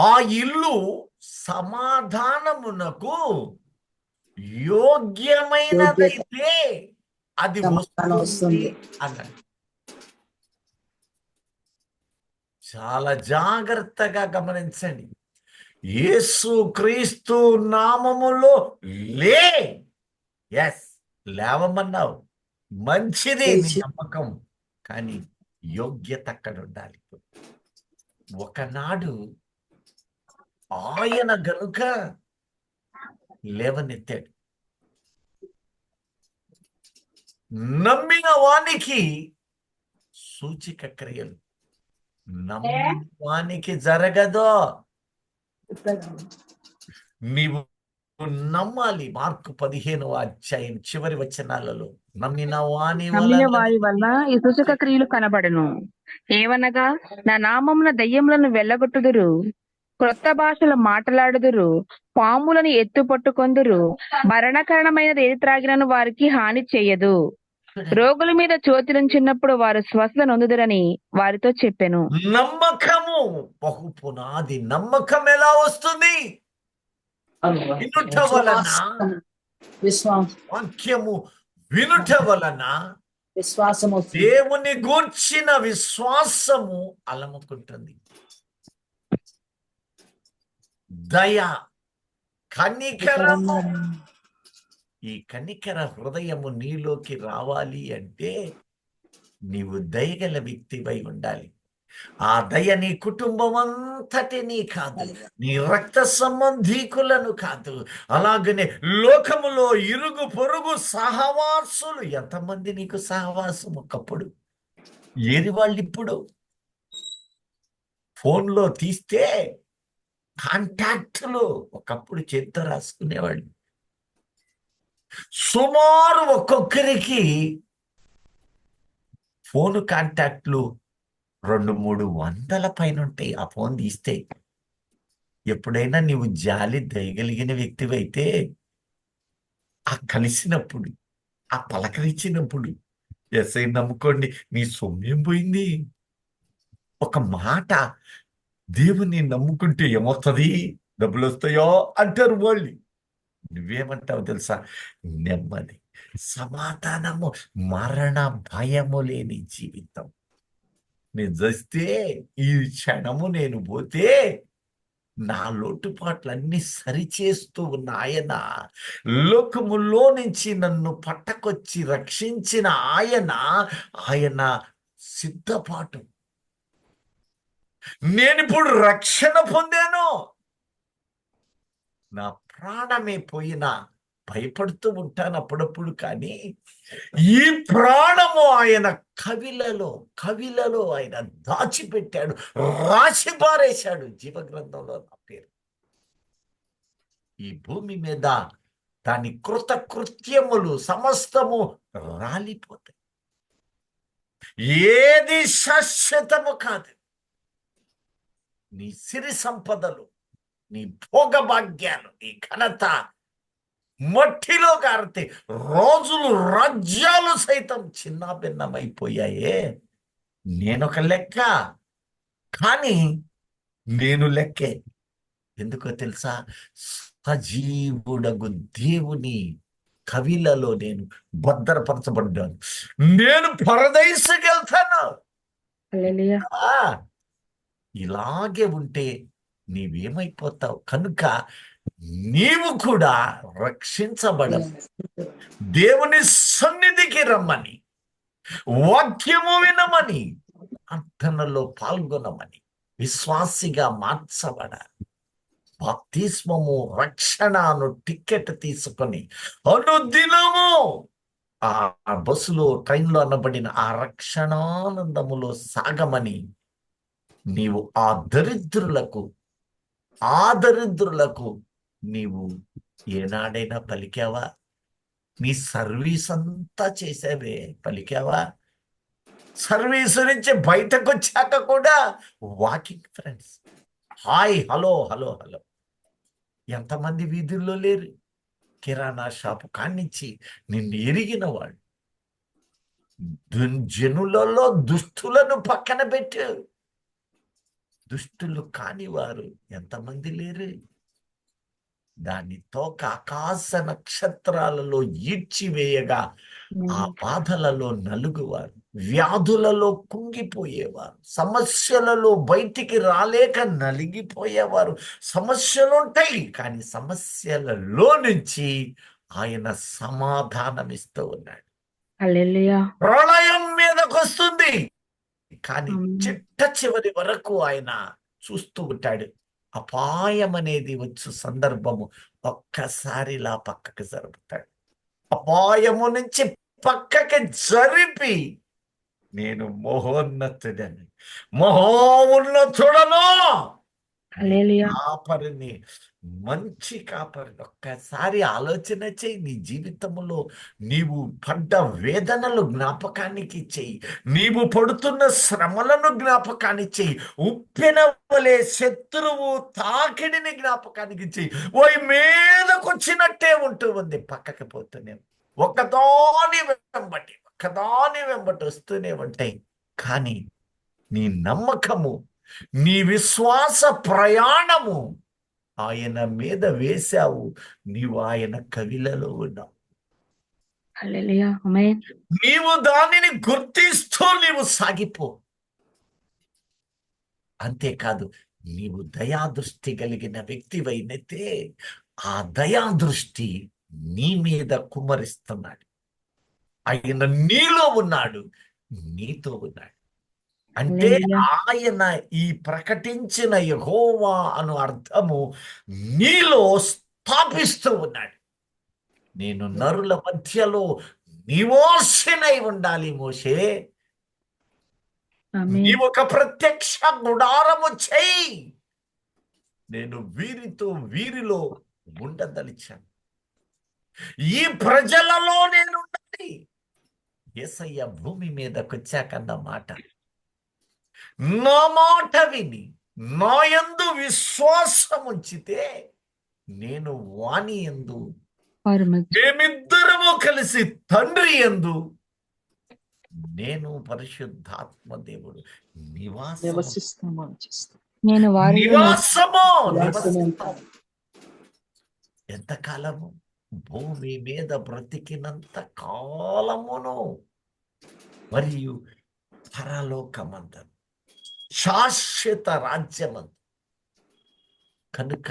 A: ఆ ఇల్లు సమాధానమునకు యోగ్యమైనదైతే అది వస్తుంది అన్నాడు. చాలా జాగ్రత్తగా గమనించండి. యేసు క్రీస్తు నామములో లే. ఎస్, లేవమన్నావు, మంచిది నీ నమ్మకం, కానీ యోగ్యత అక్కడ ఉండాలి. ఒకనాడు ఆయన గనుక లేవనెత్తాడు. నమ్మిన వానికి సూచిక క్రియలు, నమ్మిన వానికి జరగదో. నీవు నమ్మాలి. మార్కు 15వ అధ్యాయం చివరి వచనాలలో, నమ్మిన వాని
B: వారి వల్ల ఈ సూచక క్రియలు కనబడును. ఏవనగా, నా నామమున దయ్యములను వెళ్ళగొట్టుదురు, క్రొత్త భాషలు మాట్లాడుదురు, పాములను ఎత్తు పట్టుకొందురు, మరణకరణమైనది ఏది త్రాగినను వారికి హాని చేయదు, రోగుల మీద చేతులుంచినప్పుడు వారు స్వస్థత నొందుదురని వారితో చెప్పెను.
A: నమ్మకము బహు పునాది. నమ్మకం ఎలా వస్తుంది? వినుట వలన, వాక్యము వినుట వలన
C: విశ్వాసము
A: దేవుని గూర్చిన విశ్వాసము అలముకుంటుంది. దయ, కనికరము. ఈ కనికర హృదయము నీలోకి రావాలి అంటే నీవు దయగల వ్యక్తివై ఉండాలి. ఆ దయ నీ కుటుంబం అంతటినీ కాదు, నీ రక్త సంబంధీకులను కాదు, అలాగనే లోకములో ఇరుగు పొరుగు సహవాసులు. ఎంతమంది నీకు సహవాసం? ఒకప్పుడు ఏది వాళ్ళు ఇప్పుడు ఫోన్లో తీస్తే కాంటాక్ట్లు, ఒకప్పుడు చేత్తో రాసుకునేవాళ్ళు. సుమారు ఒక్కొక్కరికి ఫోన్ కాంటాక్ట్లు 200-300 పైన ఉంటాయి ఆ ఫోన్ తీస్తే. ఎప్పుడైనా నీవు జాలి దయగలిగిన వ్యక్తివైతే ఆ కలిసినప్పుడు, ఆ పలకరించినప్పుడు, ఎస్ఐ నమ్ముకోండి, నీ సొమ్మేం పోయింది. ఒక మాట, దేవుని నమ్ముకుంటే ఏమొస్తుంది, డబ్బులు వస్తాయో అంటారు వాళ్ళు. నువ్వేమంటావు తెలుసా? నెమ్మది, సమాధానము, మరణ భయము లేని జీవితం. నేను చస్తే, ఈ క్షణము నేను పోతే నా లోటుపాట్లన్నీ సరిచేస్తూ ఉన్న ఆయన, లోకములో నుంచి నన్ను పట్టకొచ్చి రక్షించిన ఆయన సిద్ధపాటు. నేనిప్పుడు రక్షణ పొందాను. నా ప్రాణమే పోయినా భయపడుతూ ఉంటాను అప్పుడప్పుడు. కానీ ఈ ప్రాణము ఆయన కవిలలో ఆయన దాచిపెట్టాడు, రాసి పారేశాడు జీవగ్రంథంలో నా పేరు. ఈ భూమి మీద దాని కృతకృత్యములు సమస్తము రాలిపోతాయి. ఏది శాశ్వతము కాదు. నీ సిరి సంపదలు, నీ భోగభాగ్యాలు, నీ ఘనత మట్టిలో కారితే, రోజులు రాజ్యాలు సైతం చిన్నాభిన్నమైపోయాయే. నేనొక లెక్క, కానీ నేను లెక్కే. ఎందుకో తెలుసా? సజీవుడగు దేవుని కవిలలో నేను భద్రపరచబడ్డాను. నేను పరదైసుకి వెళ్తాను.
B: హల్లెలూయా.
A: ఇలాగే ఉంటే నీవేమైపోతావు? కనుక నీవు కూడా రక్షించబడవు. దేవుని సన్నిధికి రమ్మని, వాక్యము వినమని, ప్రార్థనలో పాల్గొనమని, విశ్వాసిగా మార్చబడాలి. బాప్తిస్మము, రక్షణను టికెట్ తీసుకొని అనుదినము ఆ బస్సులో, ట్రైన్లో అనబడిన ఆ రక్షణానందములో సాగమని నీవు ఆ దరిద్రులకు నీవు ఏనాడైనా పలికావా? నీ సర్వీస్ అంతా చేసావే, పలికావా? సర్వీస్ నుంచి బయటకు వచ్చాక కూడా walking friends, hi, hello hello hello. ఎంతమంది వీధుల్లో లేరు? కిరాణా షాపు కానించి నిన్ను ఎరిగిన వాళ్ళు, జనులలో దుష్టులను పక్కన పెట్టు, దుష్టులు కాని వారు ఎంతమంది లేరు? దాని తోక ఆకాశ నక్షత్రాలలో ఈడ్చివేయగా ఆ బాధలలో నలుగువారు, వ్యాధులలో కుంగిపోయేవారు, సమస్యలలో బయటికి రాలేక నలిగిపోయేవారు. సమస్యలుంటాయి, కానీ సమస్యలలో నుంచి ఆయన సమాధానమిస్తూ ఉన్నాడు.
B: హల్లెలూయా.
A: ప్రళయం మీదకు వస్తుంది, కానీ చిట్ట చివరి వరకు ఆయన చూస్తూ ఉంటాడు. అపాయం అనేది వచ్చు సందర్భము ఒక్కసారిలా పక్కకి జరుపుతాడు. అపాయము నుంచి పక్కకి జరిపి, నేను మహోన్నతుడని, మహోన్నతుడను,
B: హల్లెలూయా.
A: కాపరిని, మంచి కాపరిని. ఒక్కసారి ఆలోచన చెయ్యి. నీ జీవితంలో నీవు పడ్డ వేదనలు జ్ఞాపకానికి చెయ్యి, నీవు పడుతున్న శ్రమలను జ్ఞాపకానికి చెయ్యి, ఉప్పెన వలె శత్రువు తాకిడిని జ్ఞాపకానికి చెయ్యి. ఓయ్ మీదకొచ్చినట్టే ఉంటూ ఉంది, పక్కకి పోతూనే, ఒకదాని వెంబటి వస్తూనే ఉంటాయి. కానీ నీ నమ్మకము, నీ విశ్వాస ప్రయాణము ఆయన మీద వేశావు. నీవు ఆయన కవిలలో ఉన్నావు.
B: హల్లెలూయా. ఆమేన్.
A: నీవు దానిని గుర్తిస్తూ నీవు సాగిపో. అంతేకాదు, నీవు దయాదృష్టి కలిగిన వ్యక్తివైనతే ఆ దయాదృష్టి నీ మీద కుమ్మరిస్తున్నాడు. ఆయన నీలో ఉన్నాడు, నీతో ఉన్నాడు. అంటే ఆయన ఈ ప్రకటించిన యెహోవా అను అర్థము నీలో స్థాపిస్తూ ఉన్నాడు. నేను నరుల మధ్యలో నివాసినై ఉండాలి మోషే. నీవు ఒక ప్రత్యక్ష గుడారము చెయ్యి. నేను వీరిలో ఉండదలిచాను. ఈ ప్రజలలో నేను ఉండాలి. యేసయ్య భూమి మీదకి వచ్చాకన్న మాట, నా మాట విని నా యందు విశ్వాసం ఉంచితే నేను వాని యందు,
B: వారి మధ్య
A: మేమిద్దరము కలిసి తండ్రి యందు, నేను పరిశుద్ధాత్మ దేవుడు నివాసము
E: నివసిస్తాము అని చేస్తాం.
B: నేను వారిలో
A: నివాసము
C: నివాసము
A: నివసిస్తాను. ఎంతకాలము? భూమి మీద బ్రతికినంత కాలమును, మరియు పరలోకమందు శాశ్వత రాజ్యమందు. కనుక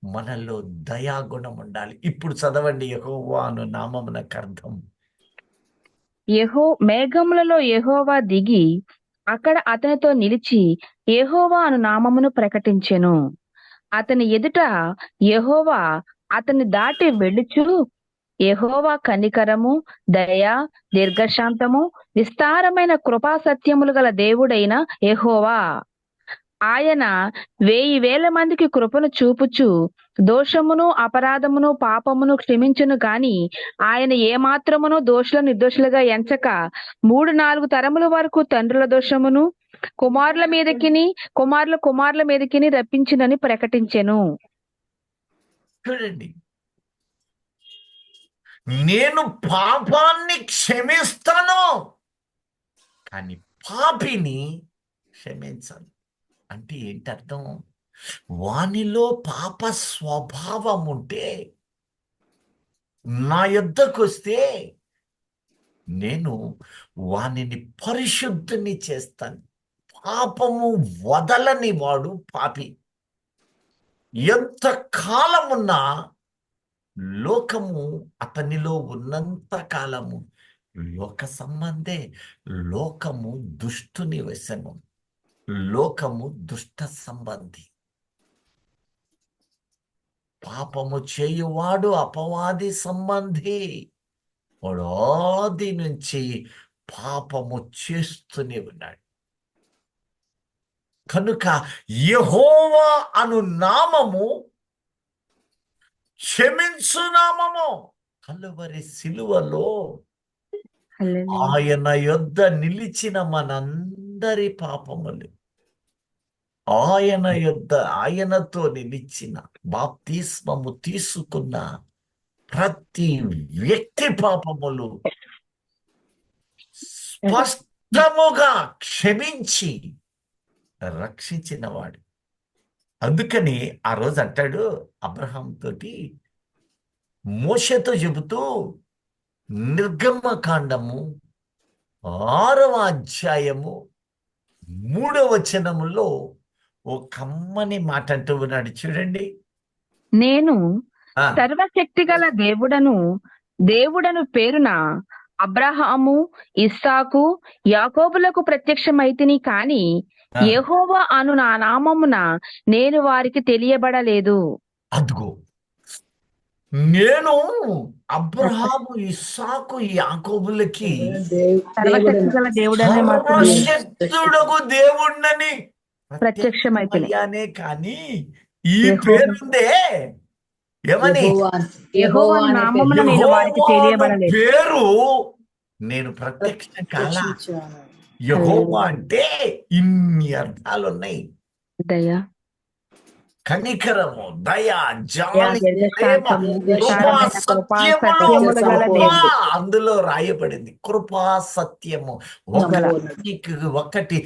A: మనలో దయాగుణం ఉండాలి. ఇప్పుడు చదవండి, యెహోవా అను నామమునకు అర్థం.
B: మేఘములలో యెహోవా దిగి అక్కడ అతనితో నిలిచి యెహోవా అను నామమును ప్రకటించెను. అతని ఎదుట యెహోవా అతన్ని దాటి వెళ్ళుచు, యెహోవా కనికరము, దయ, దీర్ఘశాంతము, విస్తారమైన కృపా సత్యములు గల దేవుడైన యెహోవా. ఆయన 1000 మందికి కృపను చూపుచు దోషమును, అపరాధమును, పాపమును క్షమించును గాని ఆయన ఏమాత్రమును దోషులను నిర్దోషులుగా ఎంచక 3-4 తరముల వరకు తండ్రుల దోషమును కుమారుల మీదకిని రప్పించునని ప్రకటించెను.
A: చూడండి, నేను పాపాన్ని క్షమిస్తాను కానీ పాపిని క్షమించను. అంటే ఏంటి అర్థం? వానిలో పాప స్వభావం ఉంటే నా యొద్దకు వస్తే నేను వానిని పరిశుద్ధుని చేస్తాను. పాపము వదలని వాడు పాపి. ఎంత కాలమున్నా లోకము అతనిలో ఉన్నంత కాలము లోక సంబంధే. లోకము దుష్టుని వశము, లోకము దుష్ట సంబంధి. పాపము చేయువాడు అపవాది సంబంధి. వాడు ఆది నుంచి పాపము చేస్తూనే ఉన్నాడు. కనుక యెహోవా అను నామము క్షమించు నామము. కలువరి సిలువలో
B: హల్లెలూయా.
A: ఆయన యొద్ద నిలిచిన మనందరి పాపములు, ఆయనతో నిలిచిన బాప్తిస్మము తీసుకున్న ప్రతి వ్యక్తి పాపములు స్పష్టముగా క్షమించి రక్షించిన వాడు. అందుకని ఆ రోజు అంటాడు అబ్రహాం తోటి, మోషేతో చెబుతూ, నిర్గమకాండము 6వ అధ్యాయము 3వ వచనములో ఓ కమ్మని మాట అంటూ ఉన్నాడు. చూడండి,
B: నేను
A: ఆ,
B: సర్వశక్తి గల దేవుడను పేరున అబ్రహాము, ఇస్సాకు, యాకోబులకు ప్రత్యక్షమైతిని కాని
A: ఆ,
B: యెహోవా అను నా నామమున నేను వారికి తెలియబడలేదు.
A: అదిగో, నేను అబ్రహాము, ఇస్సాకు, యాకోబులకి
B: సర్వశక్తి గల దేవుడనే మాత్రమే
A: సర్వశక్తుడగు దేవుణ్ణని
B: ప్రత్యక్షమైతిని.
A: ప్రత్యక్షమయ్యానే కానీ ఈ
B: యెహోవా.
A: పేరుందే ఏమని?
B: యెహోవా అను నామమున నేను వారికి
A: యెహోవా అను
B: తెలియబడలేదు.
A: పేరు నేను ప్రత్యక్షం కాల. యెహోవా అంటే ఇన్ని అర్థాలు ఉన్నాయి.
B: దయ,
A: కనికరము, దయ, జాలి,
B: దీర్ఘశాంతము,
A: ప్రేమ, కృపా,
B: విస్తారమైన కృపా
A: సత్యములు.
B: సత్యములు గల
A: కృప
B: దేవుడు.
A: అందులో రాయబడింది, కృపా సత్యము. ఒకటి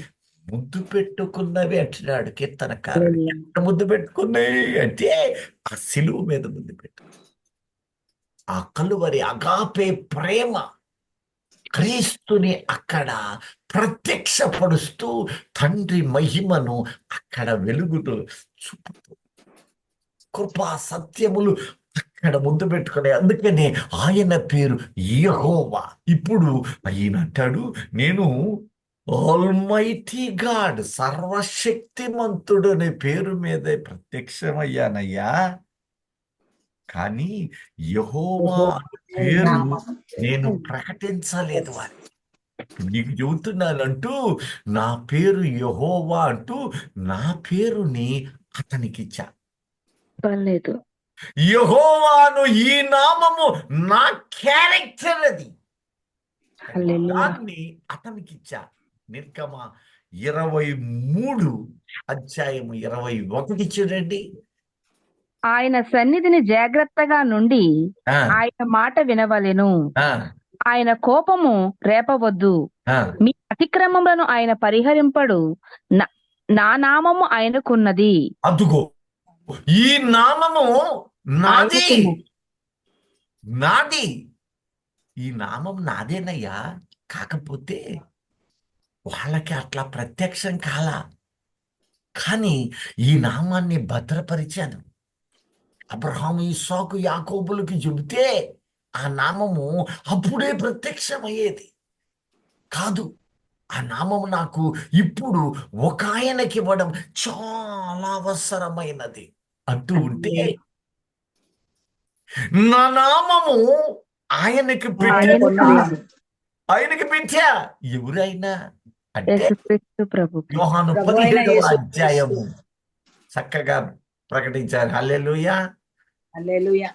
A: ముద్దు పెట్టుకున్నవి అంటున్నాడు కీర్తనకారుడు. ఎంత ముద్దు పెట్టుకున్నాయి అంటే ఆ సిలువ మీద ముద్దు పెట్టు. ఆ కలువరి అగాపే ప్రేమ క్రీస్తుని అక్కడ ప్రత్యక్షపరుస్తూ తండ్రి మహిమను అక్కడ వెలుగుతూ చూపుతూ కృపా సత్యములు అక్కడ ముందు పెట్టుకునే. అందుకనే ఆయన పేరు యెహోవా. ఇప్పుడు ఆయన అంటాడు, నేను ఆల్మైటీ గాడ్, సర్వశక్తిమంతుడు అనే పేరు మీదే ప్రత్యక్షమయ్యానయ్యా, కానీ యెహోవా పేరు నేను ప్రకటించలేదు వారి. నీకు చెబుతున్నానంటూ నా పేరు యెహోవా అంటూ నా పేరుని అతనికి ఇచ్చా.
B: పర్లేదు.
A: యెహోవాను ఈ నామము నా క్యారెక్టర్ అది.
B: హల్లెలూయా.
A: దాన్ని అతనికి ఇచ్చా. నిర్గమ 23 అధ్యాయము 21 చూడండి.
B: ఆయన సన్నిధిని జాగ్రత్తగా నుండి
A: ఆ,
B: ఆయన మాట వినవలెను.
A: ఆ,
B: ఆయన కోపము రేపవద్దు.
A: ఆ.
B: మీ అతిక్రమములను ఆయన పరిహరింపడు. నా- నా నామము ఆయనకున్నది.
A: అదుగో, ఈ నామము నాది,
B: ఆయనకున్నది.
A: నాది. ఈ నామం నాదేనయ్యా. కాకపోతే వాళ్ళకి అట్లా ప్రత్యక్షం కాలా, కానీ ఈ నామాన్ని భద్రపరిచాను. అబ్రహాము, ఇస్సాకు, యాకోబులకి చెబితే ఆ నామము అప్పుడే ప్రత్యక్షమయ్యేది కాదు. ఆ నామము నాకు ఇప్పుడు ఒక ఆయనకి ఇవ్వడం చాలా అవసరమైనది అంటూ ఉంటే, నా నామము ఆయనకి
C: ఆయనకున్నది
A: పెట్టా,
C: అని.
A: ఆయనకి పెట్టా. ఎవరైనా అంటే
B: యేసుక్రీస్తు ప్రభు.
A: యోహాను
C: ప్రభు అయిన
A: 17వ
C: యేసుక్రీస్తు.
A: అధ్యాయము చక్కగా ప్రకటించారు. హల్లెలూయా.
C: హల్లెలూయా.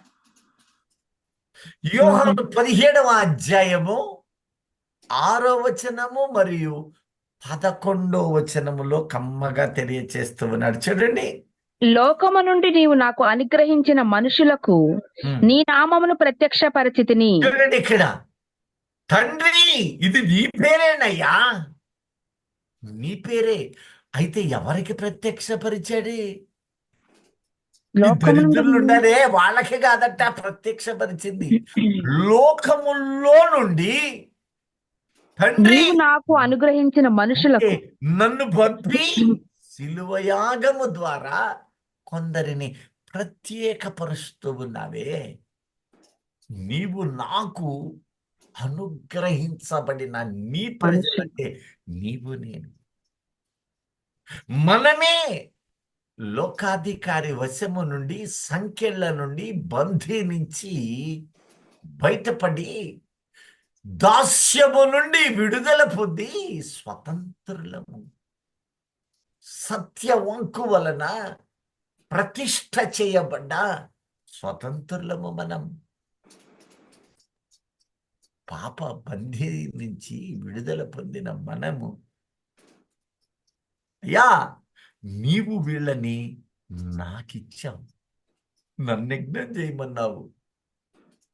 A: యోహాను 17వ అధ్యాయము 6వ వచనము మరియు 11వ వచనములో కమ్మగా తెలియచేస్తూ ఉన్నాడు. చూడండి.
B: లోకము నుండి నీవు నాకు అనుగ్రహించిన మనుషులకు నీ నామమును ప్రత్యక్షపరిచితిని.
A: చూడండి ఇక్కడ, తండ్రి ఇది నీ పేరేనయ్యా, నీ పేరే. అయితే ఎవరికి ప్రత్యక్షపరిచాడు? ఈ
B: లోకము
A: దరిద్రులు
B: నుండి
A: ఉన్నారే వాళ్ళకి కాదట ప్రత్యక్షపరిచింది, లోకములో నుండి తండ్రి
B: నీవు నాకు అనుగ్రహించిన మనుషులకు
A: నన్ను పంపి శిలువయాగము ద్వారా కొందరిని ప్రత్యేకపరుస్తూ ఉన్నావే. నీవు నాకు అనుగ్రహించబడిన నీ ప్రజలంటే నీవు నేను మనమే లోకాధికారి వశము నుండి, సంఖ్యల నుండి, బందీ నుంచి బయటపడి దాస్యము నుండి విడుదల పొంది స్వతంత్రులము. సత్యవంకు వలన ప్రతిష్ఠ చేయబడ్డ స్వతంత్రులము మనం. పాప బందీ నుంచి విడుదల పొందిన మనము, యా నీవు వీళ్ళని నాకిచ్చావు, నన్ను యజ్ఞం చేయమన్నావు.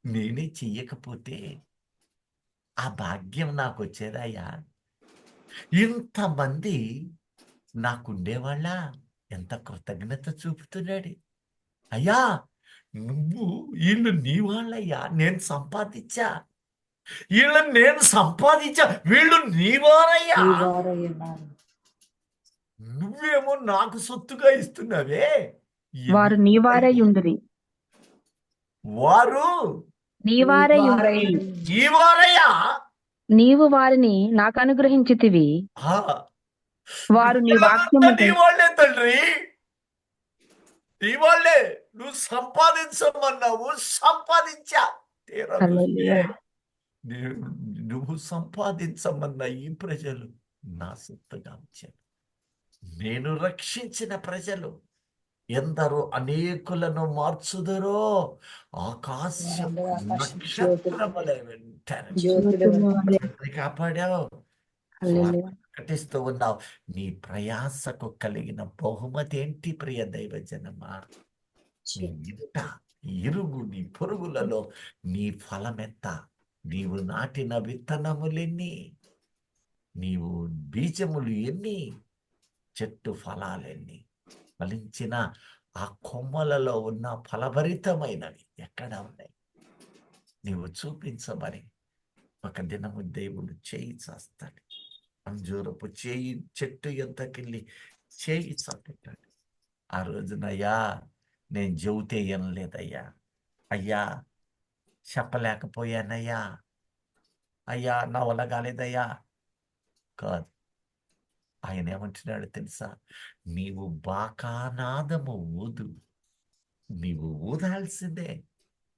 A: నేనే చెయ్యకపోతే ఆ భాగ్యం నాకు వచ్చేదయ్యా. ఇంతమంది నాకుండేవాళ్ళ. ఎంత కృతజ్ఞత చూపుతున్నాడు. అయ్యా నువ్వు, వీళ్ళు నీ వాళ్ళయ్యా, నేను సంపాదించా, వీళ్ళని నేను సంపాదించా, వీళ్ళు నీ వారయ్యా,
C: ఈ వారయ్యున్నారు.
A: నువ్వేమో నాకు సొత్తుగా ఇస్తున్నావే.
B: వారు నీవారై ఉండిరి.
A: వారు
B: నీవారై ఉండిరి.
C: వారయ్యున్నారు.
A: ఈ వారయ్యా.
B: నీవు వారిని నాకు అనుగ్రహించితివి.
A: ఆ,
B: వారు నీ
A: వీళ్ళంతా
B: వాక్యము
A: నీ వాళ్ళే తండ్రి, నీ వాళ్ళే. నువ్వు సంపాదించమన్నావు, సంపాదించా. తీరా చూస్తే
B: హల్లెలూయా.
A: నువ్వు సంపాదించమన్న ఈ ప్రజలు నా సొత్తుగా వచ్చారు. నేను రక్షించిన ప్రజలు ఎందరో అనేకులను మార్చుదురో, ఆకాశం నక్షత్రముల వెంటనే తండ్రి కాపాడావు.
B: హల్లెలూయా.
A: ప్రకటిస్తూ ఉన్నావు. నీ ప్రయాసకు కలిగిన బహుమతి ఏంటి ప్రియ దైవజనమా? నీ ఇంట, ఇరుగు, నీ పొరుగులలో నీ ఫలమెంత? నీవు నాటిన విత్తనములెన్ని? నీవు బీజములు ఎన్ని? చెట్టు ఫలాలెన్ని? ఫలించిన ఆ కొమ్మలలో ఉన్న ఫలభరితమైనవి ఎక్కడ ఉన్నాయి? నీవు చూపించమని ఒక దినము దేవుడు చేయి చేస్తాడు. అంజూరపు చేయి చెట్టు ఎంతకెళ్ళి చేయి చాపెట్టాడు. ఆ రోజునయ్యా నేను చెబితే లేదయ్యా, అయ్యా చెప్పలేకపోయానయ్యా, అయ్యా నా వల్ల కాలేదయ్యా కాదు. ఆయన ఏమంటున్నాడు తెలుసా? నీవు బాకానాదము ఊదు. నీవు ఊదాల్సిందే.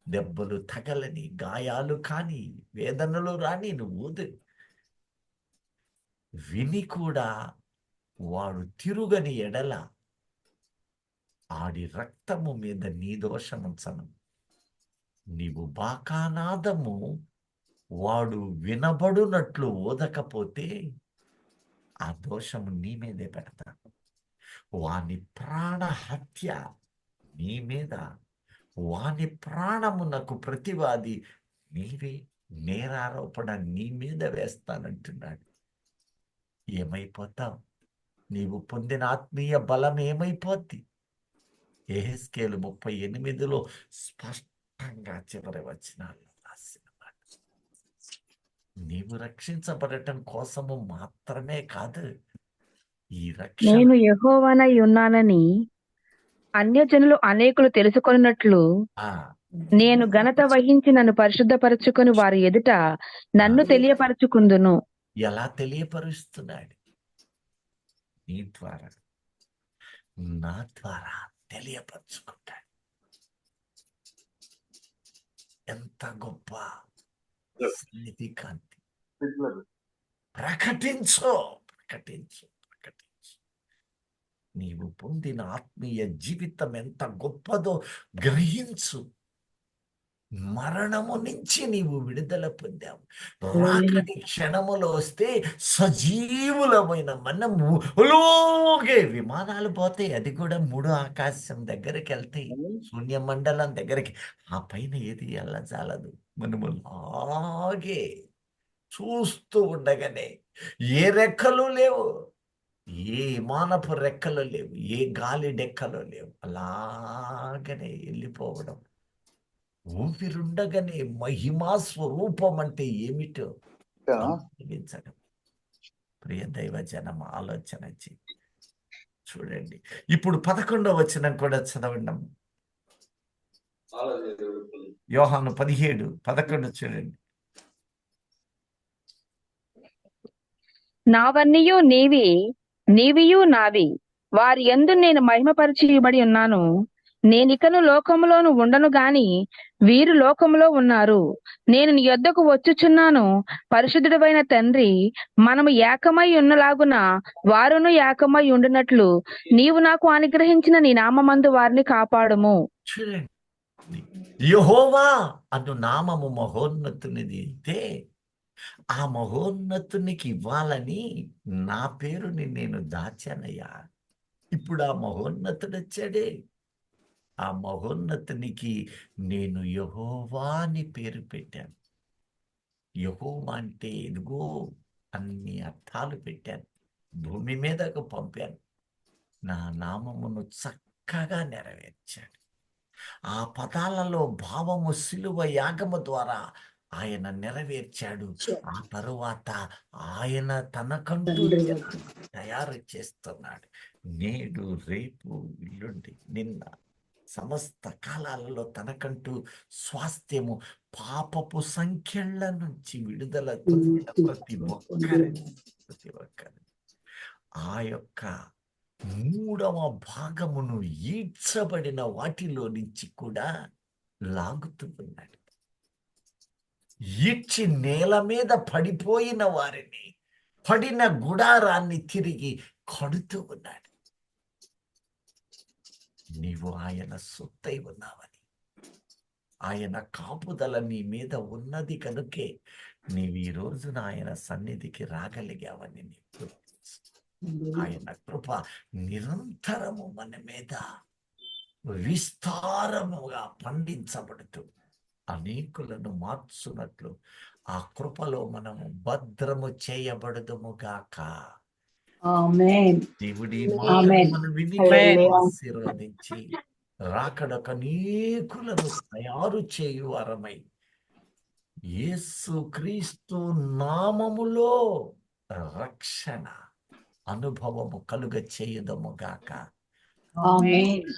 A: దెబ్బలు తగలని, గాయాలు కాని, వేదనలు రాని నువ్వు ఊదు. విని కూడా వాడు తిరుగని ఎడల ఆడి రక్తము మీద నీ దోషముంచను. నీవు బాకానాదము వాడు వినబడునట్లు ఊదకపోతే ఆ దోషము నీ మీదే పెడతాను. వాని ప్రాణ హత్య నీ మీద, వాని ప్రాణమునకు ప్రతివాది నీవే, నేరారోపణ నీ మీద వేస్తానంటున్నాడు. ఏమైపోతావు? నీవు పొందిన ఆత్మీయ బలం ఏమైపోద్ది? యెహెజ్కేలు 38లో స్పష్టంగా చివరి వచనాల్లో రాసిన మాట. నీవు రక్షించబడటం కోసము మాత్రమే కాదు, ఈ రక్షణ
B: నేను యెహోవానై ఉన్నానని అన్యజనులు అనేకులు తెలుసుకొనున్నట్లు
A: ఆ,
B: నేను ఘనత వహించి నన్ను పరిశుద్ధపరచుకొని వారి ఎదుట నన్ను తెలియపరచుకుందును.
A: ఎలా తెలియపరుస్తున్నాడు? నీ ద్వారా, నా ద్వారా తెలియపరుచుకుంటాడు. ఎంత గొప్ప సన్నిధి కాంతి! ప్రకటించు, ప్రకటించు, ప్రకటించు. నీవు పొందిన ఆత్మీయ జీవితం ఎంత గొప్పదో గ్రహించు. మరణము నుంచి నీవు విడుదల పొందావు. రాకడి క్షణములో వస్తే సజీవులమైన మనము లోగే విమానాలు పోతాయి, అది కూడా 3 ఆకాశం దగ్గరికి వెళ్తాయి, శూన్య మండలం దగ్గరికి. ఆ పైన ఏది వెళ్ళజాలదు. మనము లాగే చూస్తూ ఉండగానే ఏ రెక్కలు లేవు, ఏ విమానపు రెక్కలు లేవు, ఏ గాలి డెక్కలు లేవు, అలాగనే వెళ్ళిపోవడం. ఊపిరుండగానే మహిమా స్వరూపం అంటే ఏమిటో అనుభవించడం. ప్రియ దైవ జనం, ఆలోచన చేయి. చూడండి, ఇప్పుడు 11వ వచనం కూడా చదవండి. యోహాను 17:11 చూడండి.
B: నావన్నీయు నీవి, నీవియు నావి, వారి యందు నేను మహిమపరచిబడి ఉన్నాను. నేనికను లోకములోను ఉండను గాని వీరు లోకములో ఉన్నారు. నేను నీ యొద్దకు వచ్చుచున్నాను. పరిశుద్ధుడవైన తండ్రి, మనము ఏకమై ఉన్నలాగున వారును ఏకమై ఉండునట్లు నీవు నాకు అనుగ్రహించిన నీ నామమందు వారిని కాపాడుము.
A: చూడండి, యెహోవా అను నామము మహోన్నతునిది అయితే ఆ మహోన్నతునికి ఇవ్వాలని నా పేరుని నేను దాచానయ్యా. ఇప్పుడు ఆ మహోన్నతుడు వచ్చాడే. ఆ మహోన్నతునికి నేను యెహోవా అని పేరు పెట్టాను. యెహోవా అంటే ఎదుగో అన్ని అర్థాలు పెట్టాను. భూమి మీదకు పంపాను. నా నామమును చక్కగా నెరవేర్చాడు. ఆ పదాలలో భావము సిలువ యాగము ద్వారా ఆయన నెరవేర్చాడు. ఆ తరువాత ఆయన తనకంటూ తయారు చేస్తున్నాడు. నేడు, రేపు, ఎల్లుండి, నిన్న, సమస్త కాలాలలో తనకంటూ స్వాస్థ్యము, పాపపు సంఖ్యల నుంచి విడుదల పొందిన ప్రతి ఒక్కరిని ఆ యొక్క 3వ భాగమును ఈడ్చబడిన వాటిలో నుంచి కూడా లాగుతూ ఉన్నాడు. ఈడ్చి నేల మీద పడిపోయిన వారిని, పడిన గుడారాన్ని తిరిగి కడుతూ ఉన్నాడు. నీవు ఆయన సొత్తై ఉన్నావని, ఆయన కాపుదల నీ మీద ఉన్నది కనుకే నీవు ఈ రోజున ఆయన సన్నిధికి రాగలిగావని నీకు ఆయన కృప నిరంతరము మన మీద విస్తారముగా పండించబడుతూ అనేకులను మార్చున్నట్లు ఆ కృపలో మనము భద్రము చేయబడుదుముగాక.
C: ఆమేన్.
A: దేవుడి
C: ఆమేన్.
A: మాటను విని ఆశీర్వదించి రాకడొక అనేకులను తయారు చేయు వరమై యేసు క్రీస్తు నామములో రక్షణ అనుభవము కలుగ చేయుదముగాక.
C: ఆమేన్.